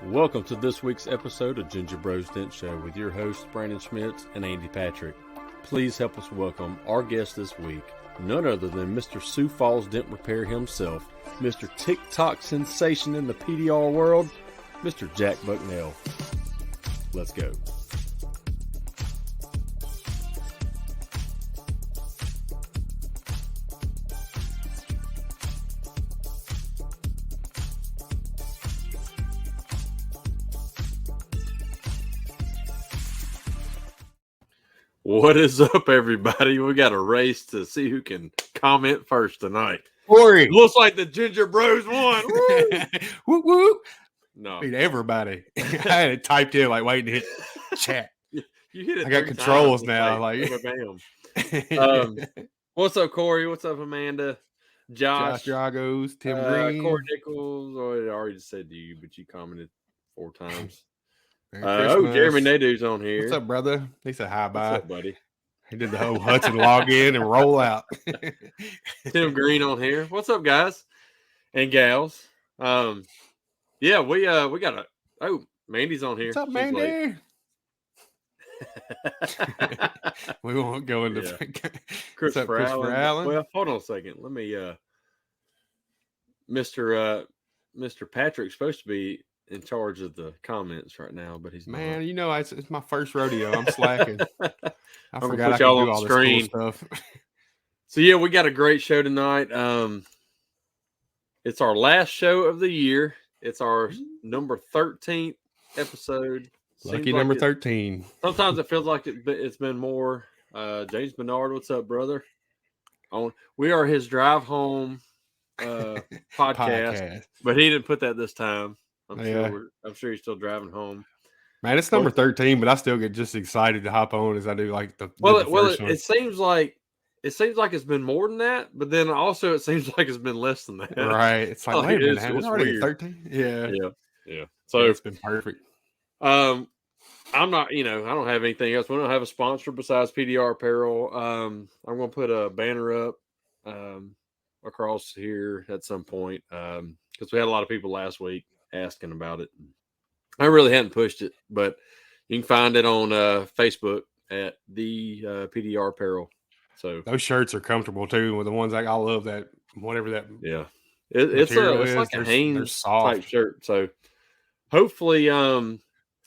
Welcome to this week's episode of Ginger Bros Dent Show with your hosts Brandon Schmitz and Andy Patrick. Please help us welcome our guest this week, none other than Mr. Sioux Falls Dent Repair himself, Mr. TikTok sensation in the PDR world, Mr. Jack Bucknell. Let's go. What is up, everybody? We got a race to see who can comment first tonight. Corey. Looks like the Ginger Bros won. Whoop, whoop. No. Beat everybody. I had it typed in, like, waiting to hit chat. You hit it. I got controls now. Bam. What's up, Corey? What's up, Amanda? Josh Dragos, Tim Green. Corey Nichols. I already just said to you, but you commented 4 times. Jeremy Nadu's on here. What's up, brother? He said hi, bye. What's up, buddy? He did the whole Hudson log in and roll out. Tim Green on here. What's up, guys and gals? Yeah, we got Mandy's on here. What's up, Mandy? We won't go into Christopher Allen. Well, hold on a second. Let me Mr. Patrick's supposed to be in charge of the comments right now, but he's not. Man, you know, it's my first rodeo. I'm slacking. I forgot I could y'all do on all the this screen. cool stuff. So yeah, we got a great show tonight. It's our last show of the year. It's our number 13th episode. Lucky number 13. Sometimes it feels like it's been more. James Bernard, what's up, brother? We are his drive home podcast, but he didn't put that this time. I'm sure he's still driving home. Man, it's number 13, but I still get just excited to hop on as I do like the first one. It seems like it's been more than that, but then also it seems like it's been less than that. Right. It's like, wait a minute, it's already 13? Yeah. So it's been perfect. I'm not, I don't have anything else. We don't have a sponsor besides PDR Apparel. I'm going to put a banner up across here at some point because we had a lot of people last week asking about it. I really hadn't pushed it, but you can find it on Facebook at the PDR Apparel. So those shirts are comfortable too. With the ones I love that whatever that. Yeah, it's like a Hanes type shirt. So hopefully,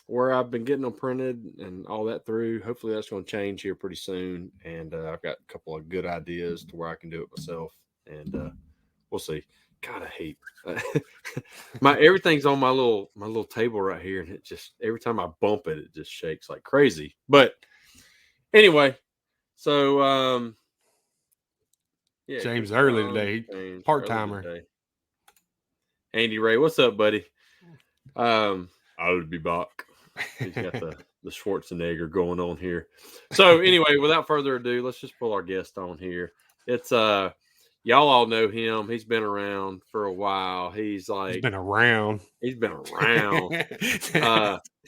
where I've been getting them printed and all that through, hopefully that's going to change here pretty soon. And I've got a couple of good ideas to where I can do it myself, and we'll see. God, I hate everything's on my little table right here, and it just every time I bump it, it just shakes like crazy. But anyway, so James early today, part timer. Andy Ray, what's up, buddy? I would be back. He's got the Schwarzenegger going on here. So anyway, without further ado, let's just pull our guest on here. It's y'all all know him. He's been around for a while. He's been around.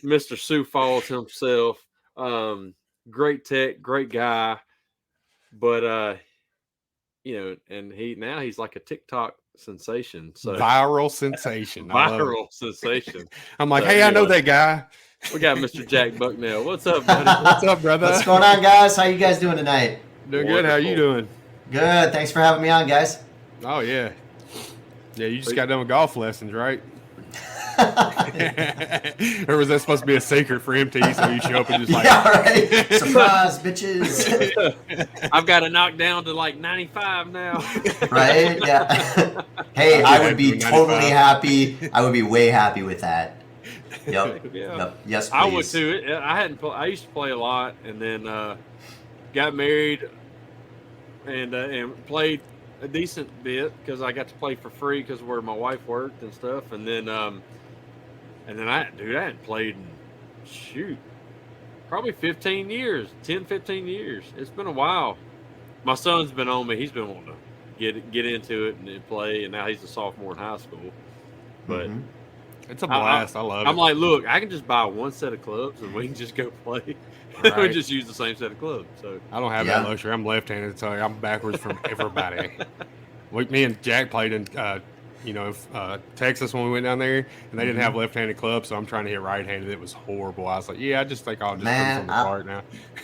Mr. Sioux Falls himself. Great tech, great guy. But and he's like a TikTok sensation. So viral sensation. Sensation. I'm like, hey, I know that guy. We got Mr. Jack Bucknell. What's up, buddy? What's up, brother? What's going on, guys? How you guys doing tonight? Doing good. How you doing? Good. Thanks for having me on, guys. Oh, yeah. Yeah, you just got done with golf lessons, right? Or was that supposed to be a secret for MT, so you show up and just like... Yeah, right. Surprise, bitches. I've got to knock down to like 95 now. Right? Yeah. Hey, I would be totally happy. I would be way happy with that. Yep. Yeah. Yep. Yes, please. I would too. I used to play a lot, and then got married and played a decent bit because I got to play for free because where my wife worked and stuff. And then I hadn't played in probably 15 years, 10, 15 years. It's been a while. My son's been on me. He's been wanting to get into it and play, and now he's a sophomore in high school. But it's a blast. I love it. I'm like, look, I can just buy one set of clubs and we can just go play. Right. We just use the same set of clubs. So I don't have that luxury. I'm left-handed, so I'm backwards from everybody. Me and Jack played in Texas when we went down there, and they didn't have left-handed clubs, so I'm trying to hit right-handed. It was horrible. I was like, I just think I'll just put this on the cart now.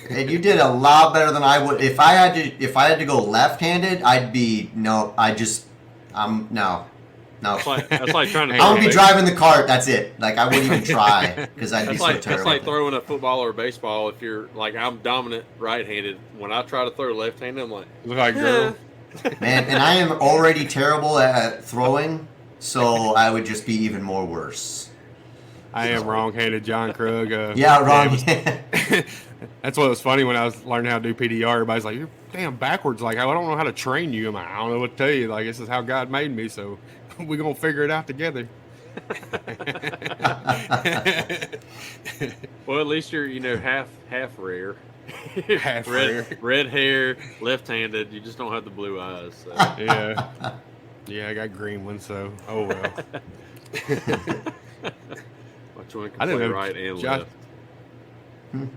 And you did a lot better than I would. If I had to go left-handed, I'd be no. No. That's like trying to. I would be driving the cart. That's it. Like I wouldn't even try because I'd be so terrible. It's like throwing a football or a baseball. If you're like, I'm dominant right-handed. When I try to throw left-handed, I'm like, look like girl. Man, and I am already terrible at throwing, so I would just be even more worse. I am wrong-handed John Krug. Wrong. That's what was funny when I was learning how to do PDR. Everybody's like, "You're damn backwards." Like, I don't know how to train you. I'm like, I don't know what to tell you. Like, this is how God made me, so we're gonna figure it out together. Well, at least you're half rare. Half rare. Red hair, left-handed. You just don't have the blue eyes. So. Yeah, I got green ones, so oh well. Which one can play right and left?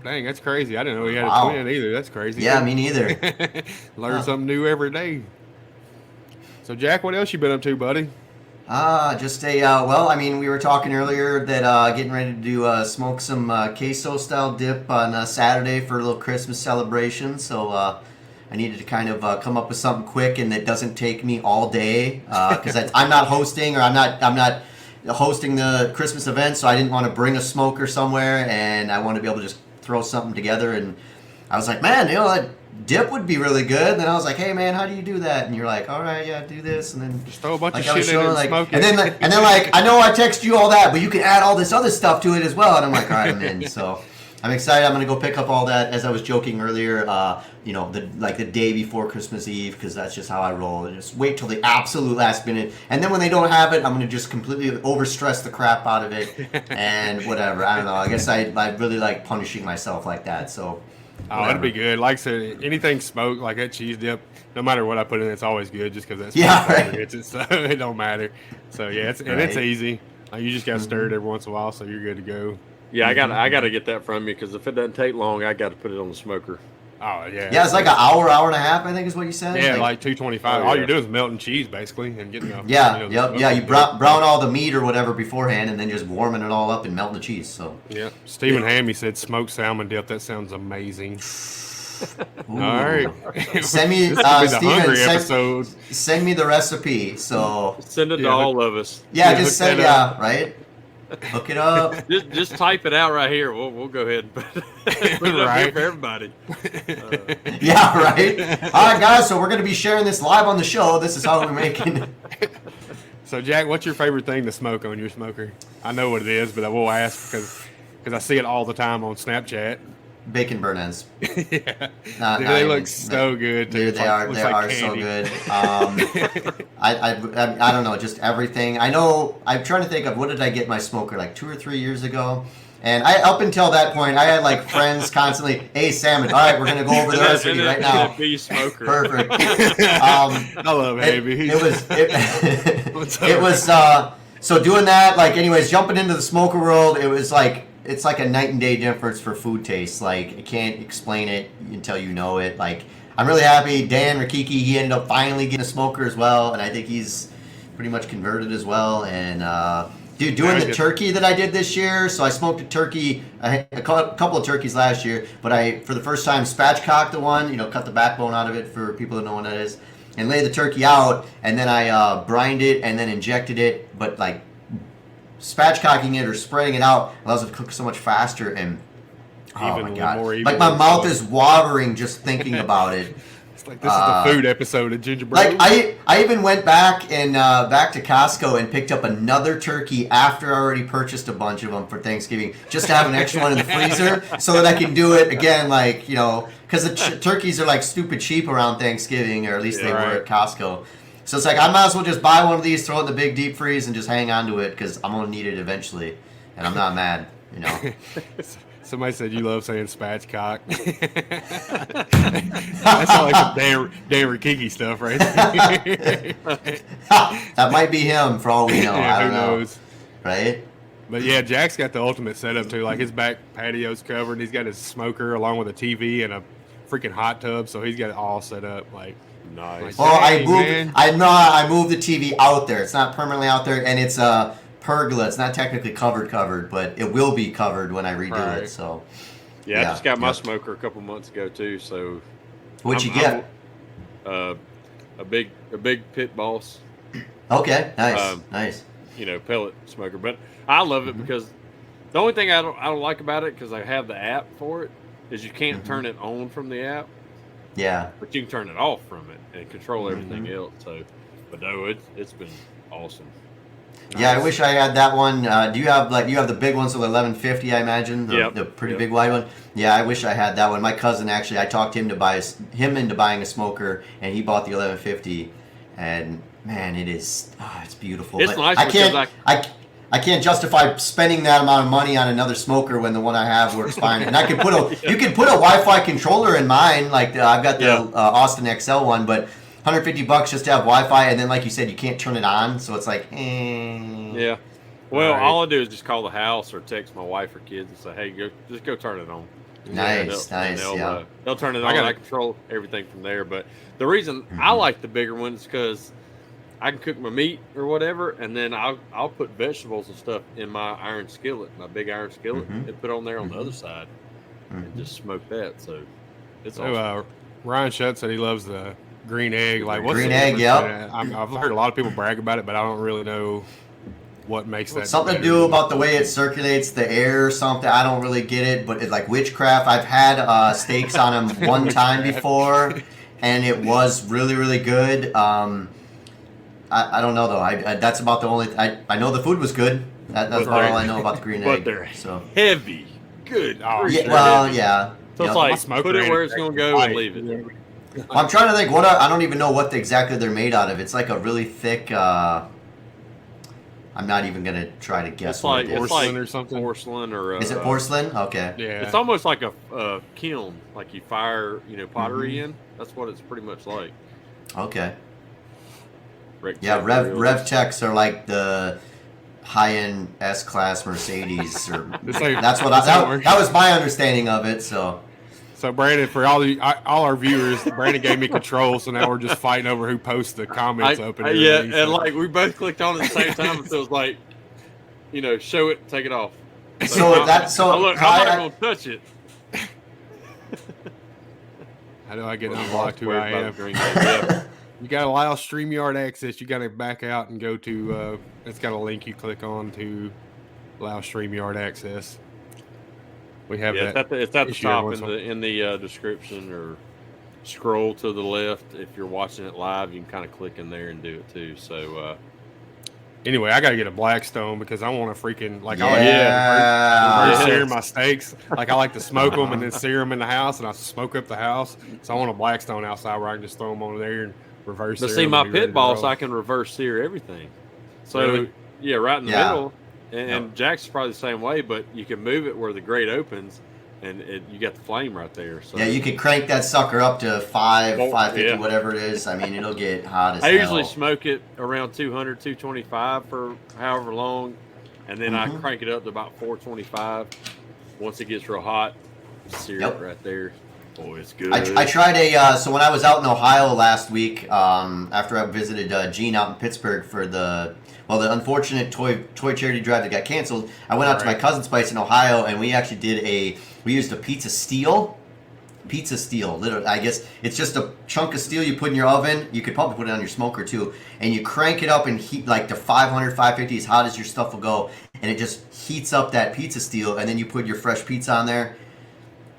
Dang, that's crazy. I didn't know he had a twin either. That's crazy. Yeah, me neither. Learn something new every day. So, Jack, what else you been up to, buddy? Just we were talking earlier that getting ready to smoke some queso-style dip on Saturday for a little Christmas celebration. So I needed to kind of come up with something quick and that doesn't take me all day because I'm not hosting or I'm not hosting the Christmas event, so I didn't want to bring a smoker somewhere, and I want to be able to just throw something together. And I was like, man, that dip would be really good. And then I was like, hey man, how do you do that? And you're like, all right, yeah, do this, and then just throw a bunch of shit in and smoke it. And then like, I know I text you all that, but you can add all this other stuff to it as well. And I'm like, all right, I'm in. So I'm excited. I'm gonna go pick up all that. As I was joking earlier, the day before Christmas Eve, because that's just how I roll. And just wait till the absolute last minute, and then when they don't have it, I'm gonna just completely overstress the crap out of it, and whatever. I don't know. I guess I really like punishing myself like that. So. Oh, it'd be good. Like I said, anything smoked like that cheese dip, no matter what I put in, it's always good just because that's right. So it don't matter. So yeah, it's easy. You just gotta stir it every once in a while, so you're good to go. Yeah, I gotta get that from you because if it doesn't take long, I got to put it on the smoker. Oh yeah. Yeah, it's like an hour and a half, I think is what you said. Yeah, like 225. All you're doing is melting cheese basically and getting. You brown all the meat or whatever beforehand, and then just warming it all up and melting the cheese. So. Yeah. Stephen Hammy said smoked salmon dip. That sounds amazing. All right. Send me episode. Send me the recipe. So send it to all of us. Yeah, just send right. Hook it up. Just type it out right here. We'll go ahead and put it up here for everybody. Yeah, right. All right, guys. So we're going to be sharing this live on the show. This is how we're making it. So, Jack, what's your favorite thing to smoke on your smoker? I know what it is, but I will ask because I see it all the time on Snapchat. Bacon burn ends. Yeah. They look so good, too. Dude, they are so good. I don't know, just everything. I know, I'm trying to think of what did I get my smoker, like 2 or 3 years ago? And up until that point, I had like friends constantly, hey, salmon, all right, we're going to go over the recipe right now. Be smoker. Perfect. I love Baby. It was so doing that, like anyways, jumping into the smoker world, it was like, it's like a night and day difference for food taste. Like, I can't explain it until you know it. Like, I'm really happy. Dan Rakiki, he ended up finally getting a smoker as well, and I think he's pretty much converted as well. And, doing the turkey that I did this year, so I smoked a turkey, a couple of turkeys last year, but I, for the first time, spatchcocked the one, cut the backbone out of it for people who know what that is, and laid the turkey out, and then I brined it and then injected it, but like, spatchcocking it or spraying it out allows it to cook so much faster, and oh my god, like my mouth is watering just thinking about it. It's like this is the food episode of Ginger Bros. Like I even went back and back to Costco and picked up another turkey after I already purchased a bunch of them for Thanksgiving, just to have an extra one in the freezer so that I can do it again, like because the turkeys are like stupid cheap around Thanksgiving, or at least they were at Costco. So it's like, I might as well just buy one of these, throw it in the big deep freeze, and just hang on to it, because I'm going to need it eventually. And I'm not mad, Somebody said you love saying spatchcock. That's all like some Dan Rakiki stuff, right there. That might be him, for all we know. Yeah, I don't know. knows? Right? But yeah, Jack's got the ultimate setup, too. Like, his back patio's covered. He's got his smoker along with a TV and a freaking hot tub, so he's got it all set up. Like, Nice. Well, Man. I moved the TV out there. It's not permanently out there, and it's a pergola. It's not technically covered, but it will be covered when I redo it. So, yeah, I just got my smoker a couple months ago too. So, what'd you get? A big Pit Boss. Okay, nice. Pellet smoker. But I love it because the only thing I don't like about it, because I have the app for it, is you can't turn it on from the app. Yeah. But you can turn it off from it and control everything else. So, but no, it's been awesome. Yeah, I wish I had that one. Do you have the big ones with 1150? I imagine the pretty big wide one. Yeah, I wish I had that one. My cousin actually, I talked him into buying a smoker, and he bought the 1150. And man, it's beautiful. It's but nice. I can't justify spending that amount of money on another smoker when the one I have works fine. And I could you could put a Wi-Fi controller in mine. Like I've got the Austin XL one, but $150 just to have Wi-Fi, and then like you said, you can't turn it on, so it's like, Yeah. Well, all I do is just call the house or text my wife or kids and say, "Hey, just go turn it on." Nice. They'll turn it on. I control everything from there. But the reason I like the bigger ones is because I can cook my meat or whatever, and then I'll put vegetables and stuff in my iron skillet, my big iron skillet, and put on there on the other side, and just smoke that. So it's awesome. Ryan Shutt said he loves the green egg. Like what's green egg? Yep. I've heard a lot of people brag about it, but I don't really know what makes that. Something to do about the way it circulates the air or something. I don't really get it, but it's like witchcraft. I've had steaks on them one time before, and it was really, really good. I don't know though. That's about the only. I know the food was good. That's about all I know about the green egg. But they're heavy. Good. Yeah. So it's like put it where it's going to go and leave it. Well, I'm trying to think. I don't even know what exactly they're made out of. It's like a really thick. I'm not even gonna try to guess. It's porcelain or something. Porcelain or is it porcelain? Okay. Yeah. It's almost like a kiln, like you fire pottery in. That's what it's pretty much like. Okay. Yeah, Rev Techs are like the high-end S-Class Mercedes. That's what that was my understanding of it. So Brandon, for all our viewers, Brandon gave me control, so now we're just fighting over who posts the comments up. And and like we both clicked on it at the same time, so it was like, show it, take it off. So look, I'm not gonna touch it. How do I get unblocked who I am? You got to allow StreamYard access. You got to back out and go to. It's got a link you click on to allow StreamYard access. We have that. It's at the top in the description, or scroll to the left. If you're watching it live, you can kind of click in there and do it too. So anyway, I got to get a Blackstone because I want to freaking I like sear my steaks. Like I like to smoke them and then sear them in the house, and I smoke up the house. So I want a Blackstone outside where I can just throw them on there and reverse. But see, my Pit Boss, I can reverse sear everything. So right in the middle. And Jack's probably the same way, but you can move it where the grate opens, and you got the flame right there. So yeah, you can crank that sucker up to 550, whatever it is. I mean, it'll get hot as hell. I usually smoke it around 200, 225 for however long, and then I crank it up to about 425. Once it gets real hot, sear it right there. Boy, it's good. I tried so when I was out in Ohio last week, after I visited Gene out in Pittsburgh for the unfortunate toy charity drive that got canceled, I went out to my cousin's place in Ohio, and we actually we used a pizza steel. Literally, I guess it's just a chunk of steel you put in your oven. You could probably put it on your smoker too, and you crank it up and heat like to 500, 550, as hot as your stuff will go, and it just heats up that pizza steel, and then you put your fresh pizza on there.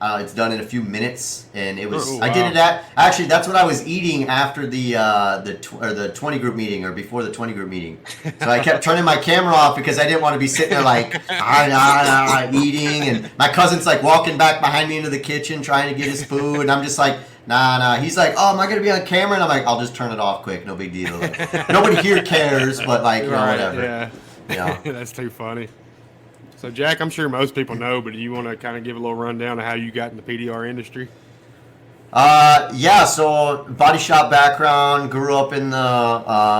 It's done in a few minutes, and it was. I did it actually. That's what I was eating after the 20 group meeting, or before the 20 group meeting. So I kept turning my camera off because I didn't want to be sitting there like eating, and my cousin's like walking back behind me into the kitchen trying to get his food, and I'm just like, nah. He's like, oh, am I gonna be on camera? And I'm like, I'll just turn it off quick, no big deal. Nobody here cares, but like, whatever. Yeah, that's too funny. So, Jack, I'm sure most people know, but do you want to kind of give a little rundown of how you got in the PDR industry? So body shop background, grew up in the,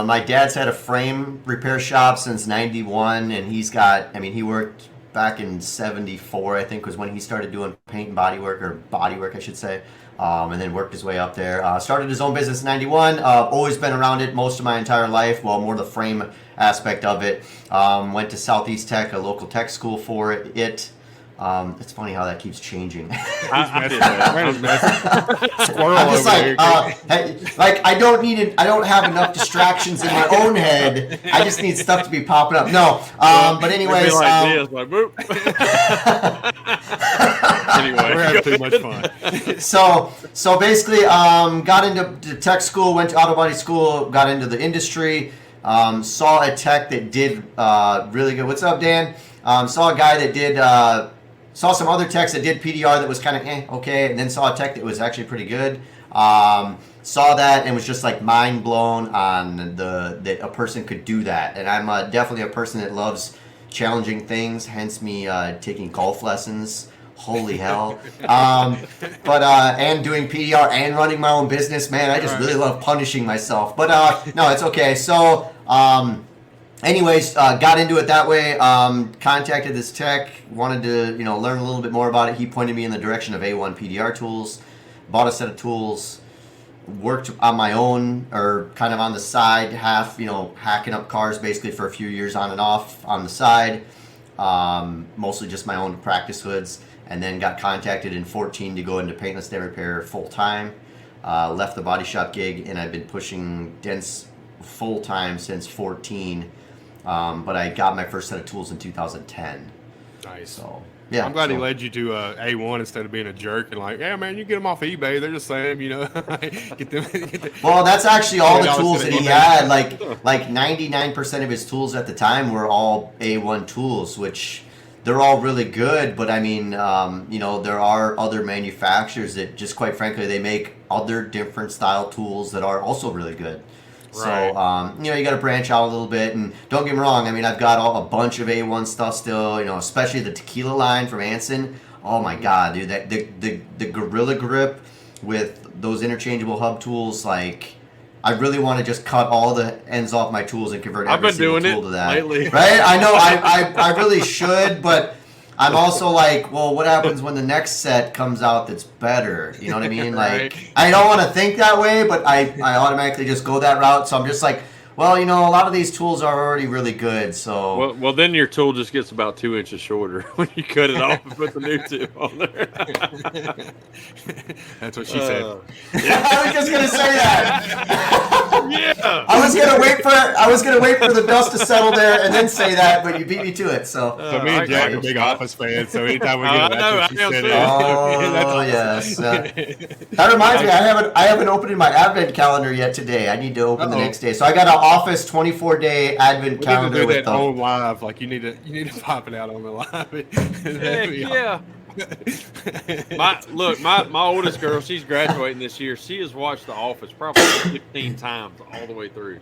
my dad's had a frame repair shop since 91, and he worked back in 74, I think, was when he started doing paint and body work, I should say. and then worked his way up there. Started his own business in 91. Always been around it most of my entire life. Well, more the frame aspect of it. Went to Southeast Tech, a local tech school for it. It's funny how that keeps changing. Squirrel I'm just over like I don't have enough distractions in my own head. I just need stuff to be popping up. No, but anyways, like boop. Anyway, we're having too much fun. So basically, got into tech school, went to auto body school, got into the industry. Saw a tech that did really good. What's up, Dan? Saw a guy that did. Saw some other techs that did PDR that was kind of okay, and then saw a tech that was actually pretty good. Saw that and was just like mind blown on that a person could do that. And I'm definitely a person that loves challenging things. Hence me taking golf lessons. Holy hell! And doing PDR and running my own business, man. I just really love punishing myself. But no, it's okay. So. Anyways, got into it that way. Contacted this tech, wanted to learn a little bit more about it. He pointed me in the direction of A1 PDR tools. Bought a set of tools. Worked on my own, or kind of on the side, half hacking up cars basically for a few years on and off on the side. Mostly just my own practice hoods, and then got contacted in 2014 to go into paintless dent repair full time. Left the body shop gig, and I've been pushing dents full time since 2014. But I got my first set of tools in 2010. Nice. So yeah, I'm glad he led you to A1 instead of being a jerk and like, yeah, man, you get them off eBay. They're the same, Get them. Well, that's actually all the tools that he had. Like 99% of his tools at the time were all A1 tools, which they're all really good. But I mean, there are other manufacturers that just quite frankly, they make other different style tools that are also really good. Right. So, you got to branch out a little bit. And don't get me wrong, I mean, I've got a bunch of A1 stuff still, especially the tequila line from Anson. Oh, my God, dude. The Gorilla Grip with those interchangeable hub tools, like, I really want to just cut all the ends off my tools and convert every single tool to that. Lately. Right? I know I really should, but I'm also like, well, what happens when the next set comes out that's better? You know what I mean? Like, Right. I don't want to think that way, but I automatically just go that route. So I'm just like, well, a lot of these tools are already really good. So Well, then your tool just gets about 2 inches shorter when you cut it off and put the new tip on there. That's what she said. I was just gonna say that. Yeah. I was gonna wait for the dust to settle there and then say that, but you beat me to it. So. So me and Jack are big Office fans, so anytime we get I that's what she am said. too. Oh yes. That reminds me, I haven't opened my advent calendar yet today. I need to open the next day. So I got an Office 24-day advent We calendar need to do with that on live. Like you need to pop it out on the live. Heck yeah. My oldest girl, she's graduating this year. She has watched The Office probably 15 times all the way through.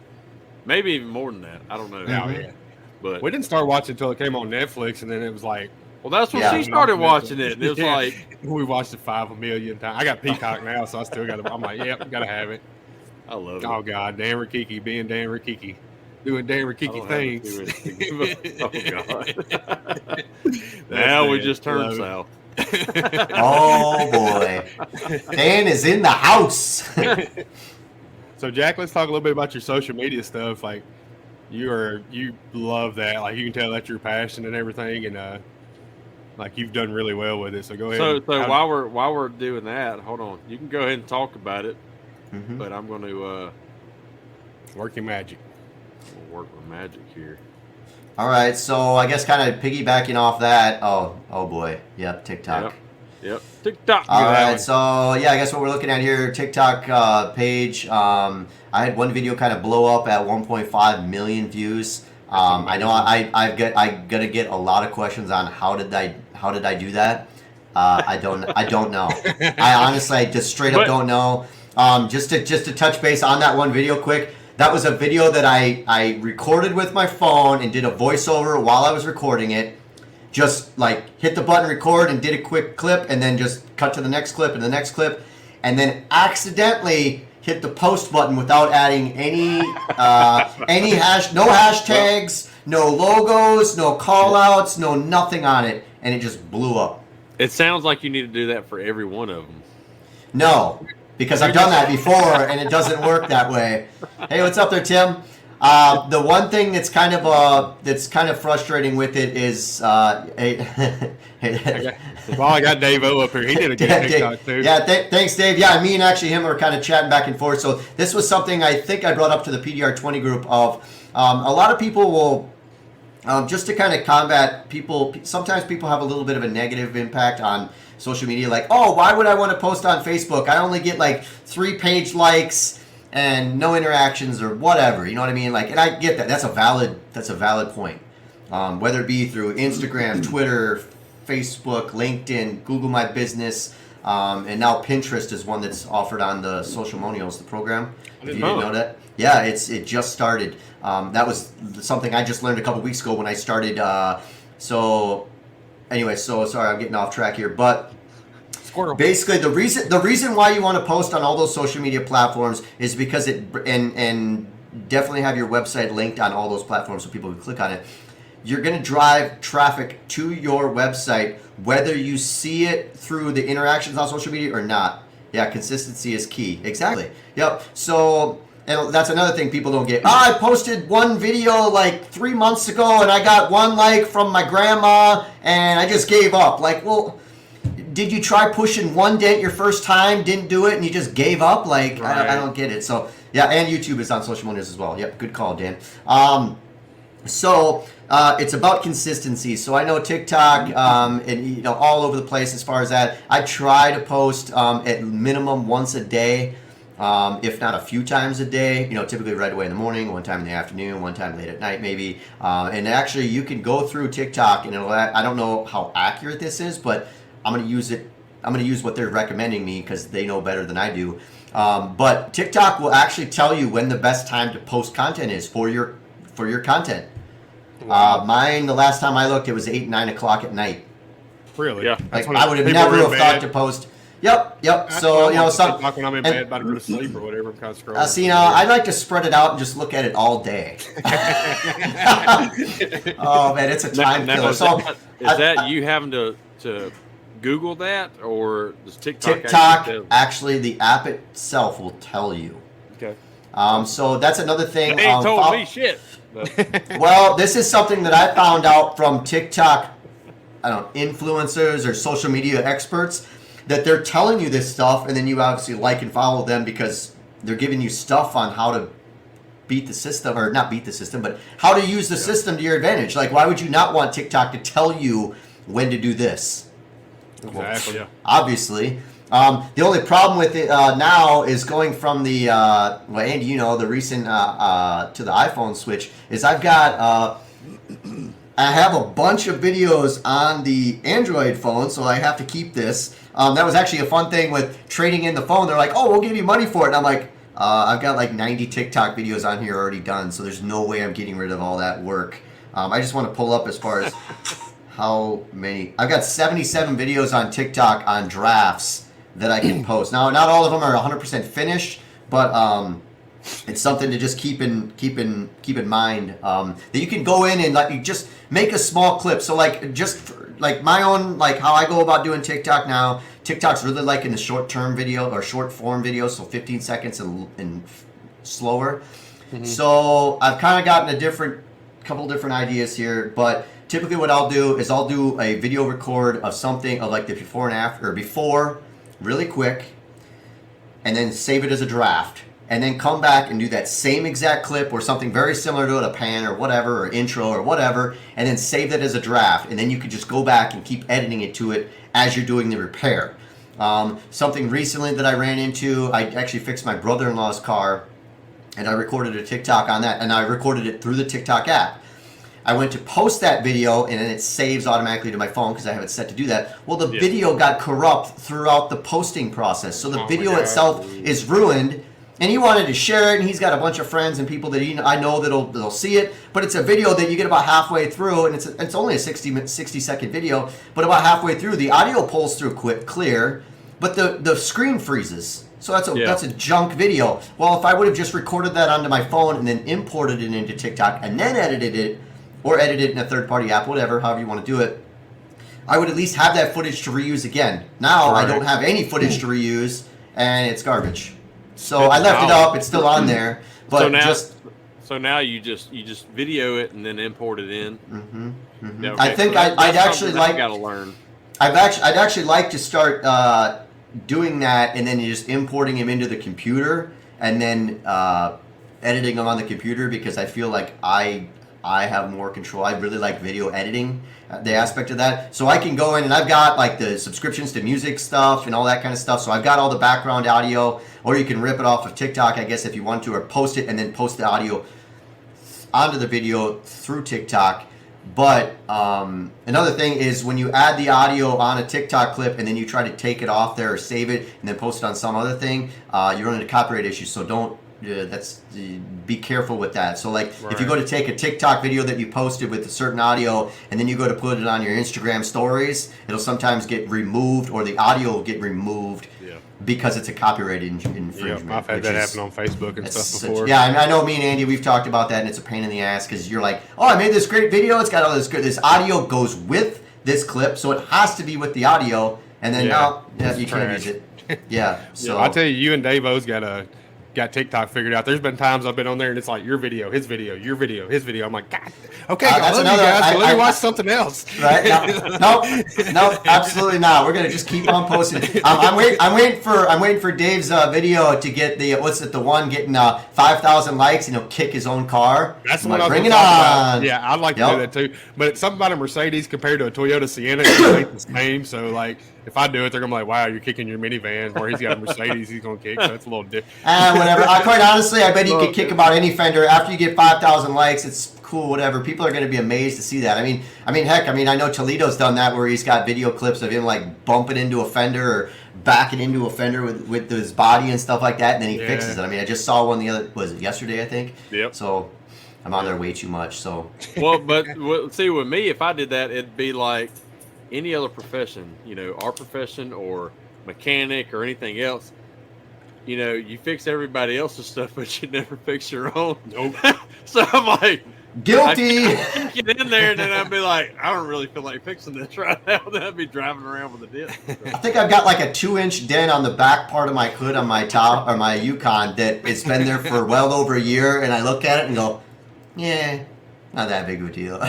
Maybe even more than that. I don't know. Oh, yeah. But We didn't start watching until it came on Netflix, and then it was like, well, that's when Yeah. she started watching it. And it was Yeah. like, we watched it 5 million times. I got Peacock now, so I still got it. I'm like, yep, gotta have it. I love it. Oh God, Dan Rikiki being Dan Rikiki, doing Dan I Rikiki don't have it things. Oh God. Now we just turned Love south. Oh boy, Dan is in the house. So Jack, let's talk a little bit about your social media stuff. Like you love that. Like you can tell that's your passion and everything, and like you've done really well with it. So go ahead. So while we're doing that, hold on. You can go ahead and talk about it, but I'm going to work your magic. work with magic here. All right, so I guess kind of piggybacking off that. Oh boy, yep, TikTok. Yep. TikTok. All that right, one. so yeah, I guess what we're looking at here, TikTok page. I had one video kind of blow up at 1.5 million views. I know I gotta get a lot of questions on how did I do that. I don't know. I honestly just straight up don't know. Just to touch base on that one video quick. That was a video that I recorded with my phone and did a voiceover while I was recording it. Just like hit the button record and did a quick clip and then just cut to the next clip and the next clip and then accidentally hit the post button without adding any no hashtags, no logos, no call outs, no nothing on it, and it just blew up. It sounds like you need to do that for every one of them. No, because I've done that before and it doesn't work that way. Hey, what's up there, Tim? The one thing that's kind of frustrating with it is well, I got Dave O up here. He did a good TikTok too. Yeah, thanks, Dave. Yeah, me and actually him were kind of chatting back and forth. So this was something I think I brought up to the PDR 20 group of a lot of people will just to kind of combat people. Sometimes people have a little bit of a negative impact on social media, like, oh, why would I want to post on Facebook? I only get like 3 page likes and no interactions or whatever. You know what I mean? Like, and I get that. That's a valid point. Whether it be through Instagram, Twitter, Facebook, LinkedIn, Google My Business, and now Pinterest is one that's offered on the Social Monials, the program. If you didn't know that, yeah, it just started. That was something I just learned a couple weeks ago when I started. So sorry, I'm getting off track here, but basically the reason why you want to post on all those social media platforms is because and definitely have your website linked on all those platforms so people can click on it. You're going to drive traffic to your website whether you see it through the interactions on social media or not. Yeah, consistency is key. Exactly. Yep. So, and that's another thing people don't get. I posted one video like 3 months ago and I got 1 like from my grandma and I just gave up. Like, well, did you try pushing 1 dent your first time, didn't do it, and you just gave up? Like, right. I don't get it. So, yeah, and YouTube is on social media as well. Yep, good call, Dan. So it's about consistency. So I know TikTok and all over the place as far as that. I try to post at minimum once a day, if not a few times a day. Typically right away in the morning, one time in the afternoon, one time late at night maybe. And actually, you can go through TikTok and I don't know how accurate this is, but I'm going to use it. I'm going to use what they're recommending me because they know better than I do. But TikTok will actually tell you when the best time to post content is for your content. Wow. Mine, the last time I looked, it was 8, 9 o'clock at night. Really? Yeah. Like, I would have never have thought to post. Yep. So when I'm in bed, about to go to sleep or whatever, I'm kind of scrolling. See, I like to spread it out and just look at it all day. Oh man, it's a time killer. Is that you having to Google that, or does TikTok actually the app itself will tell you? Okay. So that's another thing. They ain't told me shit. Well, this is something that I found out from TikTok, influencers or social media experts, that they're telling you this stuff, and then you obviously like and follow them because they're giving you stuff on how to beat the system, or not beat the system, but how to use the system to your advantage. Like, why would you not want TikTok to tell you when to do this? Exactly. Well, obviously. The only problem with it now is going from the Andy, the recent to the iPhone switch is I have a bunch of videos on the Android phone, so I have to keep this. That was actually a fun thing with trading in the phone. They're like, oh, we'll give you money for it. And I'm like, I've got like 90 TikTok videos on here already done, so there's no way I'm getting rid of all that work. I just want to pull up as far as how many. I've got 77 videos on TikTok on drafts that I can post. Now, not all of them are 100% finished, but it's something to just keep in mind. That you can go in and you just make a small clip. So my own, how I go about doing TikTok now. TikTok's really in the short term video or short form video, so 15 seconds and slower. Mm-hmm. So I've kind of gotten a couple different ideas here, but typically what I'll do is I'll do a video record of something of the before and after, or before, really quick, and then save it as a draft, and then come back and do that same exact clip or something very similar to it, a pan or whatever, or intro or whatever, and then save that as a draft, and then you can just go back and keep editing it to it as you're doing the repair. Something recently that I ran into, I actually fixed my brother-in-law's car, and I recorded a TikTok on that, and I recorded it through the TikTok app. I went to post that video, and then it saves automatically to my phone because I have it set to do that. Well, the video got corrupt throughout the posting process. So the video itself is ruined, and he wanted to share it, and he's got a bunch of friends and people that I know that'll see it. But it's a video that you get about halfway through, and it's only a 60-second video, but about halfway through, the audio pulls through clear, but the screen freezes. So that's a junk video. Well, if I would have just recorded that onto my phone and then imported it into TikTok and then edited it, or edit it in a third-party app, whatever, however you want to do it, I would at least have that footage to reuse again. Now I don't have any footage to reuse, and it's garbage. So I left it up. It's still on there, but so now you just video it and then import it in. Yeah, okay. I think I'd actually like. Got to learn. I'd actually like to start doing that, and then you're just importing them into the computer, and then editing them on the computer, because I feel like I have more control. I really like video editing, the aspect of that. So I can go in, and I've got like the subscriptions to music stuff and all that kind of stuff. So I've got all the background audio, or you can rip it off of TikTok, I guess, if you want to, or post it and then post the audio onto the video through TikTok. But another thing is, when you add the audio on a TikTok clip and then you try to take it off there or save it and then post it on some other thing, you run into copyright issues. So don't. Be careful with that. So like, if you go to take a TikTok video that you posted with a certain audio and then you go to put it on your Instagram stories, it'll sometimes get removed, or the audio will get removed because it's a copyright infringement. Yeah, I've had that happen on Facebook and stuff before. I know. Me and Andy, we've talked about that, and it's a pain in the ass, because you're like, oh, I made this great video. It's got all this good. This audio goes with this clip, so it has to be with the audio. And then you can't use it. Yeah. So I'll tell you, you and Dave-O's got TikTok figured out. There's been times I've been on there and it's like your video, his video, your video, his video. I'm like, God, okay, I love you guys, so let me watch something else. Right? No, absolutely not. We're gonna just keep on posting. I'm waiting for Dave's video to get the the one getting 5,000 likes, and he'll kick his own car. That's what I'm bring it on. Yeah, I'd like to do that too. But it's something about a Mercedes compared to a Toyota Sienna. It ain't the same. So like, if I do it, they're gonna be like, "Wow, you're kicking your minivan." Where he's got a Mercedes, he's gonna kick. So that's a little different. Whatever. Quite honestly, I bet you could kick about any fender. After you get 5,000 likes, it's cool. Whatever. People are gonna be amazed to see that. I mean, heck, I know Toledo's done that, where he's got video clips of him like bumping into a fender or backing into a fender with his body and stuff like that, and then he fixes it. I mean, I just saw one was it yesterday, I think. Yep. So I'm on there way too much. So. Well, but see, with me, if I did that, it'd be like any other profession, our profession or mechanic or anything else. You fix everybody else's stuff, but you never fix your own. Nope. So I'm like, guilty. I'd get in there, and then I'd be like, I don't really feel like fixing this right now. Then I'd be driving around with a dent. I think I've got like a 2-inch dent on the back part of my hood on my top or my Yukon that it's been there for well over a year, and I look at it and go, yeah, not that big of a deal.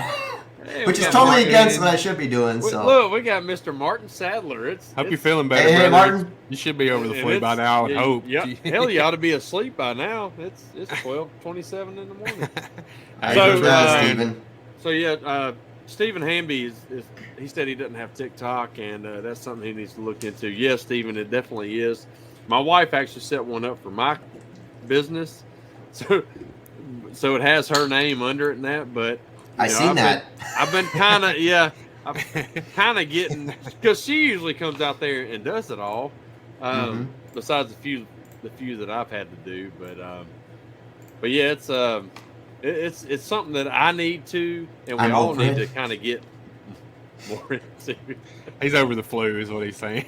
Hey, which is totally against what I should be doing. So look, we got Mr. Martin Sadler. Hope you're feeling better, hey, Martin. You should be over the flu by now. I hope. Yeah, hell, you ought to be asleep by now. It's 12:27 in the morning. Steven. So yeah, Stephen Hamby he said he doesn't have TikTok, and that's something he needs to look into. Yes, Stephen, it definitely is. My wife actually set one up for my business, so it has her name under it and that, but. I've seen that. I've been kind of getting, because she usually comes out there and does it all. Besides the few that I've had to do, but yeah, it's something that I need to, and we all need to kind of get more into. He's over the flu, is what he's saying.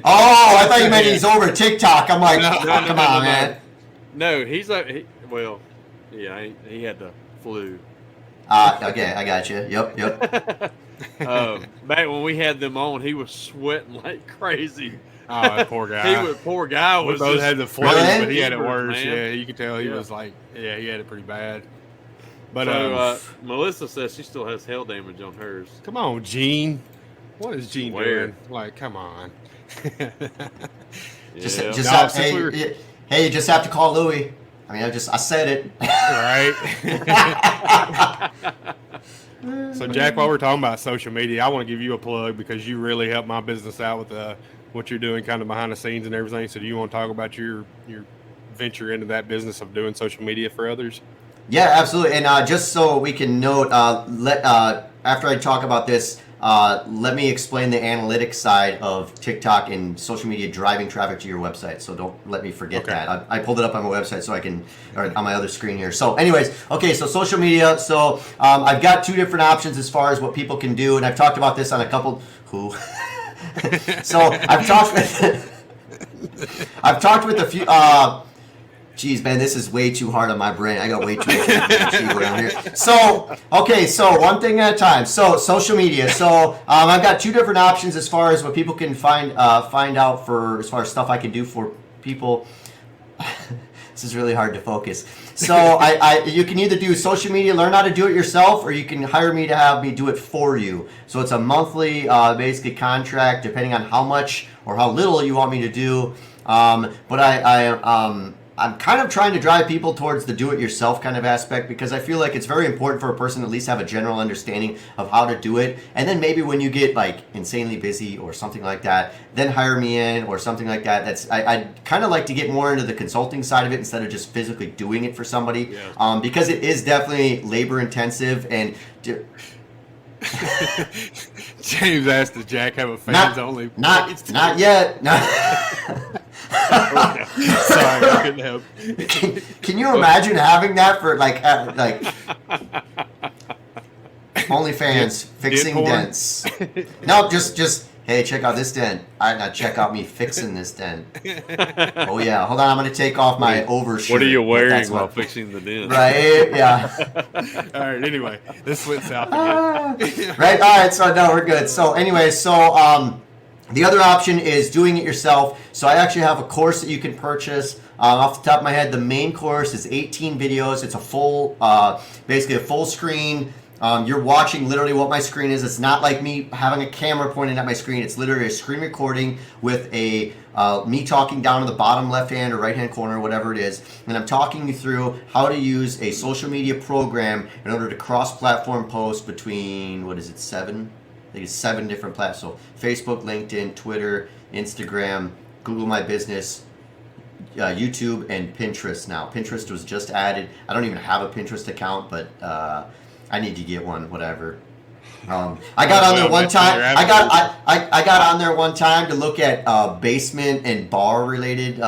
Oh, I thought you meant he's over TikTok. I'm like, come on, man. No, he had the flu. Okay, I got you. Yep. Back when we had them on, he was sweating like crazy. Oh, that poor guy. Poor guy was. We both had the flu, but he had it worse. Man. Yeah, you could tell he was like, he had it pretty bad. But Melissa says she still has hail damage on hers. Come on, Gene. What is Gene doing? Like, come on. You just have to call Louie. I mean, I said it. Right. So, Jack, while we're talking about social media, I want to give you a plug because you really helped my business out with what you're doing kind of behind the scenes and everything. So do you want to talk about your venture into that business of doing social media for others? Yeah, absolutely. And just so we can note, after I talk about this, let me explain the analytics side of TikTok and social media driving traffic to your website. So don't let me forget that. I pulled it up on my website so I can, or on my other screen here. So anyways, okay, so social media. So I've got two different options as far as what people can do. And I've talked about this on a couple, so I've talked with a few, geez, man, this is way too hard on my brain. I got way too much around here. So one thing at a time. So social media. So I've got two different options as far as what people can find out for as far as stuff I can do for people. This is really hard to focus. So you can either do social media, learn how to do it yourself, or you can hire me to have me do it for you. So it's a monthly, basically contract, depending on how much or how little you want me to do. But I'm kind of trying to drive people towards the do-it-yourself kind of aspect, because I feel like it's very important for a person to at least have a general understanding of how to do it. And then maybe when you get like insanely busy or something like that, then hire me in or something like that. I'd kind of like to get more into the consulting side of it instead of just physically doing it for somebody, because it is definitely labor-intensive and. James asked, does Jack have a fans only? Not yet. Sorry, I couldn't help. Can you imagine having that for like OnlyFans fixing dents? No, just hey, check out this dent. Now check out me fixing this dent. Oh yeah, hold on, I'm gonna take off my overshirt. What are you wearing while fixing the dent? Right, yeah. All right, anyway, this went south again. Right, all right, so no, we're good. So anyway, the other option is doing it yourself. So I actually have a course that you can purchase. Off the top of my head, the main course is 18 videos. It's a full, basically a full screen. You're watching literally what my screen is. It's not like me having a camera pointed at my screen. It's literally a screen recording with me talking down in the bottom left hand or right hand corner, whatever it is. And I'm talking you through how to use a social media program in order to cross-platform post between, 7? I think it's 7 different platforms. So Facebook, LinkedIn, Twitter, Instagram, Google My Business, YouTube, and Pinterest now. Pinterest was just added. I don't even have a Pinterest account, but I need to get one, whatever. I got on there one time. I got on there one time to look at basement and bar related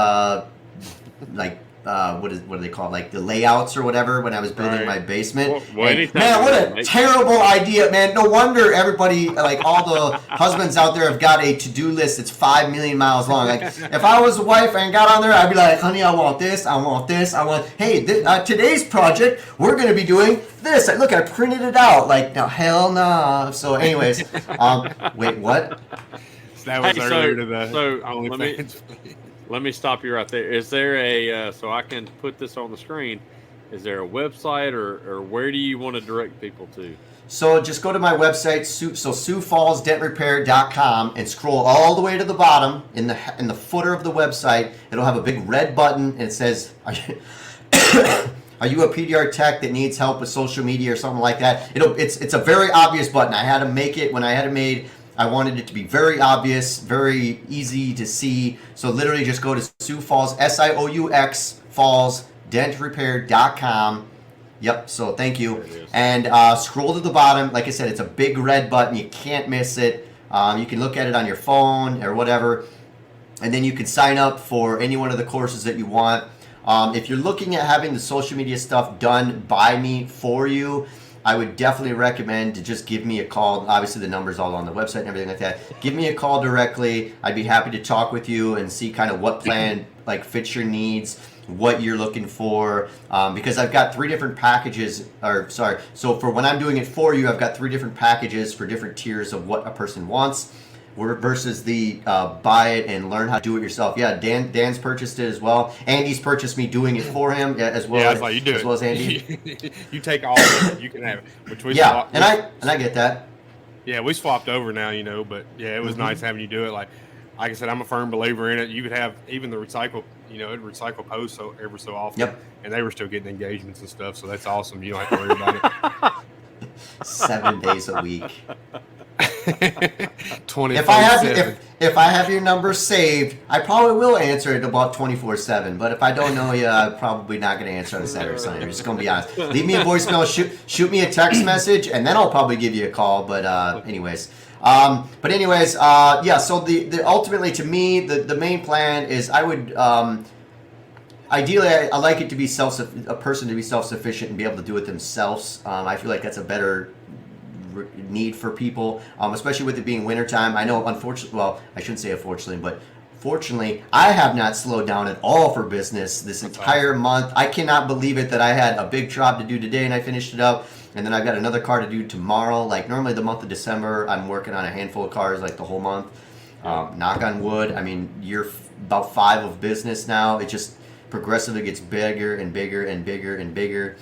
what do they call it? Like the layouts or whatever when I was building my basement. Man, what a terrible idea, man. No wonder everybody, like all the husbands out there have got a to-do list that's 5 million miles long. Like if I was a wife and got on there, I'd be like, honey, I want this, I want this, I want, hey, today's project, we're going to be doing this. Look, I printed it out. Like, no, hell no. So anyways, wait, what? So that was earlier to the OnlyFans. Let me stop you right there. Is there a, so I can put this on the screen, is there a website or where do you want to direct people to? So just go to my website, SiouxFallsDentRepair.com, and scroll all the way to the bottom. In the footer of the website, it'll have a big red button, and it says, are you a PDR tech that needs help with social media or something like that? It's a very obvious button. I had to make it when I had it made. I wanted it to be very obvious, very easy to see. So literally just go to Sioux Falls, SIOUX Falls, DentRepair.com. Yep, so thank you. And scroll to the bottom. Like I said, it's a big red button. You can't miss it. You can look at it on your phone or whatever. And then you can sign up for any one of the courses that you want. If you're looking at having the social media stuff done by me for you, I would definitely recommend to just give me a call. Obviously, the number's all on the website and everything like that. Give me a call directly. I'd be happy to talk with you and see kind of what plan fits your needs, what you're looking for. Because I've got 3 different packages. So for when I'm doing it for you, I've got 3 different packages for different tiers of what a person wants. Versus the buy it and learn how to do it yourself. Yeah, Dan's purchased it as well. Andy's purchased me doing it for him as well. Yeah, that's why you do as well as Andy. You take all of it, you can have it. And I get that. Yeah, we swapped over now, but yeah, it was nice having you do it. Like I said, I'm a firm believer in it. You could have even the recycle, it'd recycle posts every so often. Yep. And they were still getting engagements and stuff, so that's awesome. You don't have to worry about it. 7 days a week. 24/7. If I have your number saved, I probably will answer it about 24/7. But if I don't know you, I'm probably not going to answer on a Saturday or Sunday. I'm just going to be honest. Leave me a voicemail, shoot me a text message, and then I'll probably give you a call. But anyways. So the ultimately to me the main plan is I would ideally I like it to be a person to be self-sufficient and be able to do it themselves. I feel like that's a better need for people, especially with it being wintertime. I know, unfortunately, well, I shouldn't say unfortunately, but fortunately, I have not slowed down at all for business this entire month. I cannot believe it that I had a big job to do today and I finished it up, and then I've got another car to do tomorrow. Like normally the month of December, I'm working on a handful of cars like the whole month. Knock on wood. I mean, you're about 5 of business now. It just progressively gets bigger and bigger and bigger and bigger.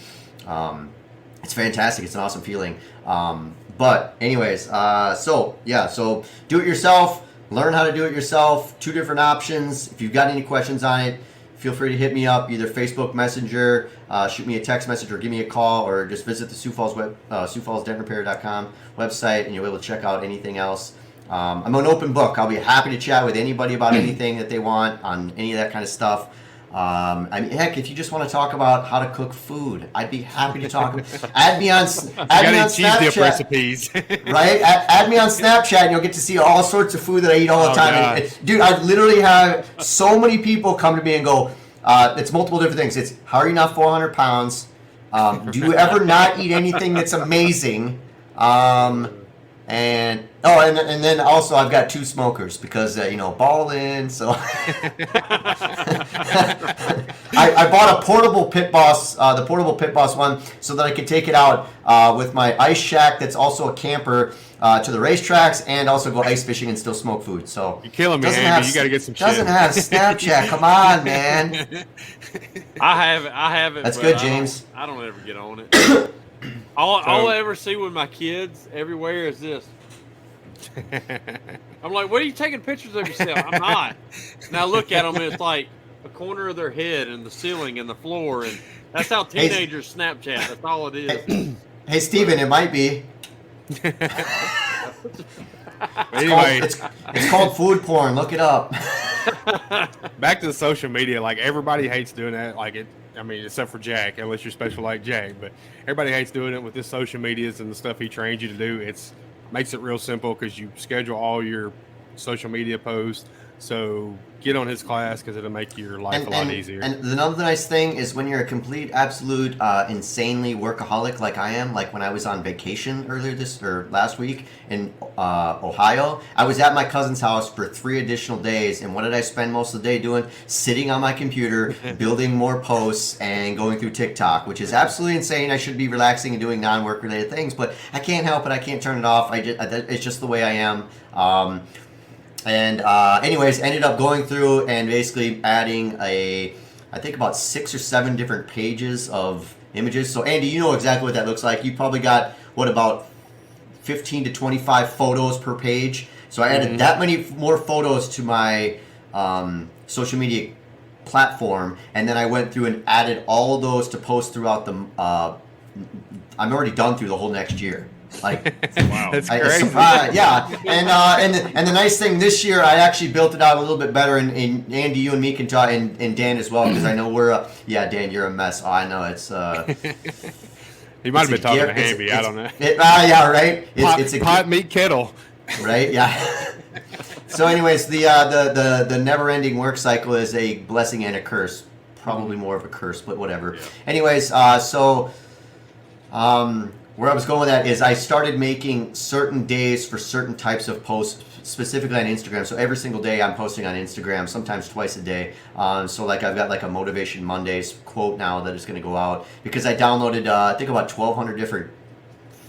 It's fantastic. It's an awesome feeling. But anyways, so do it yourself. Learn how to do it yourself. 2 different options. If you've got any questions on it, feel free to hit me up, either Facebook Messenger, shoot me a text message, or give me a call, or just visit the Sioux Falls SiouxFallsDentRepair.com website, and you'll be able to check out anything else. I'm an open book. I'll be happy to chat with anybody about anything that they want on any of that kind of stuff. I mean, heck, if you just want to talk about how to cook food, I'd be happy to talk. Add me on Snapchat recipes, right? Add me on Snapchat, and you'll get to see all sorts of food that I eat all the time. And, dude, I literally have so many people come to me and go, it's multiple different things. It's, how are you not 400 pounds? Do you ever not eat anything that's amazing? And then also I've got 2 smokers because ballin'. So I bought a portable Pit Boss, the portable Pit Boss one, so that I could take it out with my ice shack that's also a camper to the racetracks, and also go ice fishing and still smoke food. So you're killing me, Andy. You got to get some shit. Doesn't have Snapchat. Come on, man. I have it. That's good, James. I don't ever get on it. All I ever see with my kids everywhere is this. I'm like, what are you taking pictures of yourself? I'm not. And I look at them, and it's like a corner of their head and the ceiling and the floor, and that's how teenagers Snapchat. That's all it is. Hey, Steven, it might be. Anyway, it's called food porn. Look it up. Back to the social media. Like, everybody hates doing that. Like, it. I mean, except for Jack, unless you're special like Jack. But everybody hates doing it with this social medias and the stuff he trains you to do. It's makes it real simple because you schedule all your social media posts. So get on his class because it'll make your life a lot easier. And another nice thing is when you're a complete, absolute, insanely workaholic like I am, like when I was on vacation last week in Ohio, I was at my cousin's house for 3 additional days. And what did I spend most of the day doing? Sitting on my computer, building more posts, and going through TikTok, which is absolutely insane. I should be relaxing and doing non-work related things, but I can't help it. I can't turn it off. It's just the way I am. Anyways, ended up going through and basically adding I think about 6 or 7 different pages of images. So Andy, you know exactly what that looks like. You probably got, about 15 to 25 photos per page. So I added that many more photos to my social media platform, and then I went through and added all of those to post throughout the, I'm already done through the whole next year. Like, wow, that's crazy. Yeah, and the nice thing this year, I actually built it out a little bit better. And Andy, you and me can talk, and Dan as well, because I know Dan, you're a mess. Oh, I know it's. He might have been talking to Hamby. I don't know. Yeah, right. It's a pot meat kettle. Right. Yeah. So, anyways, the never-ending work cycle is a blessing and a curse. Probably more of a curse, but whatever. Yeah. Anyways, where I was going with that is I started making certain days for certain types of posts, specifically on Instagram. So every single day I'm posting on Instagram, sometimes twice a day. So like I've got like a Motivation Mondays quote now that is going to go out because I downloaded I think about 1,200 different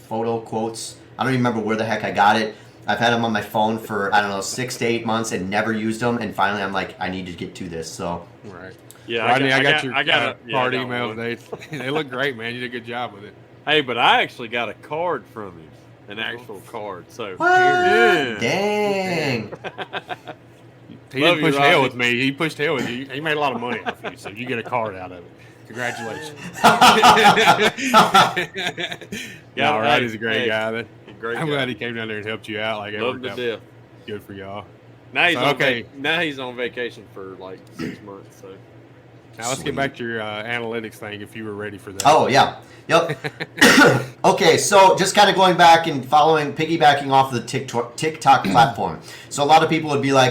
photo quotes. I don't even remember where the heck I got it. I've had them on my phone for 6 to 8 months and never used them. And finally I'm like, I need to get to this. So right. Yeah, Rodney, I got your card email today. They look great, man. You did a good job with it. Hey, but I actually got a card from him, an actual card. So, yeah. Dang. He didn't push hell with me. He pushed hell with you. He made a lot of money off you, so you get a card out of it. Congratulations. Yeah, right. He's a great guy. I'm glad he came down there and helped you out. Like, love to death. Good for y'all. Now he's now he's on vacation for like 6 months. So. Now let's get back to your analytics thing if you were ready for that. Oh, yeah. Yep. Okay, so just kind of going back and piggybacking off of the TikTok platform. So a lot of people would be like,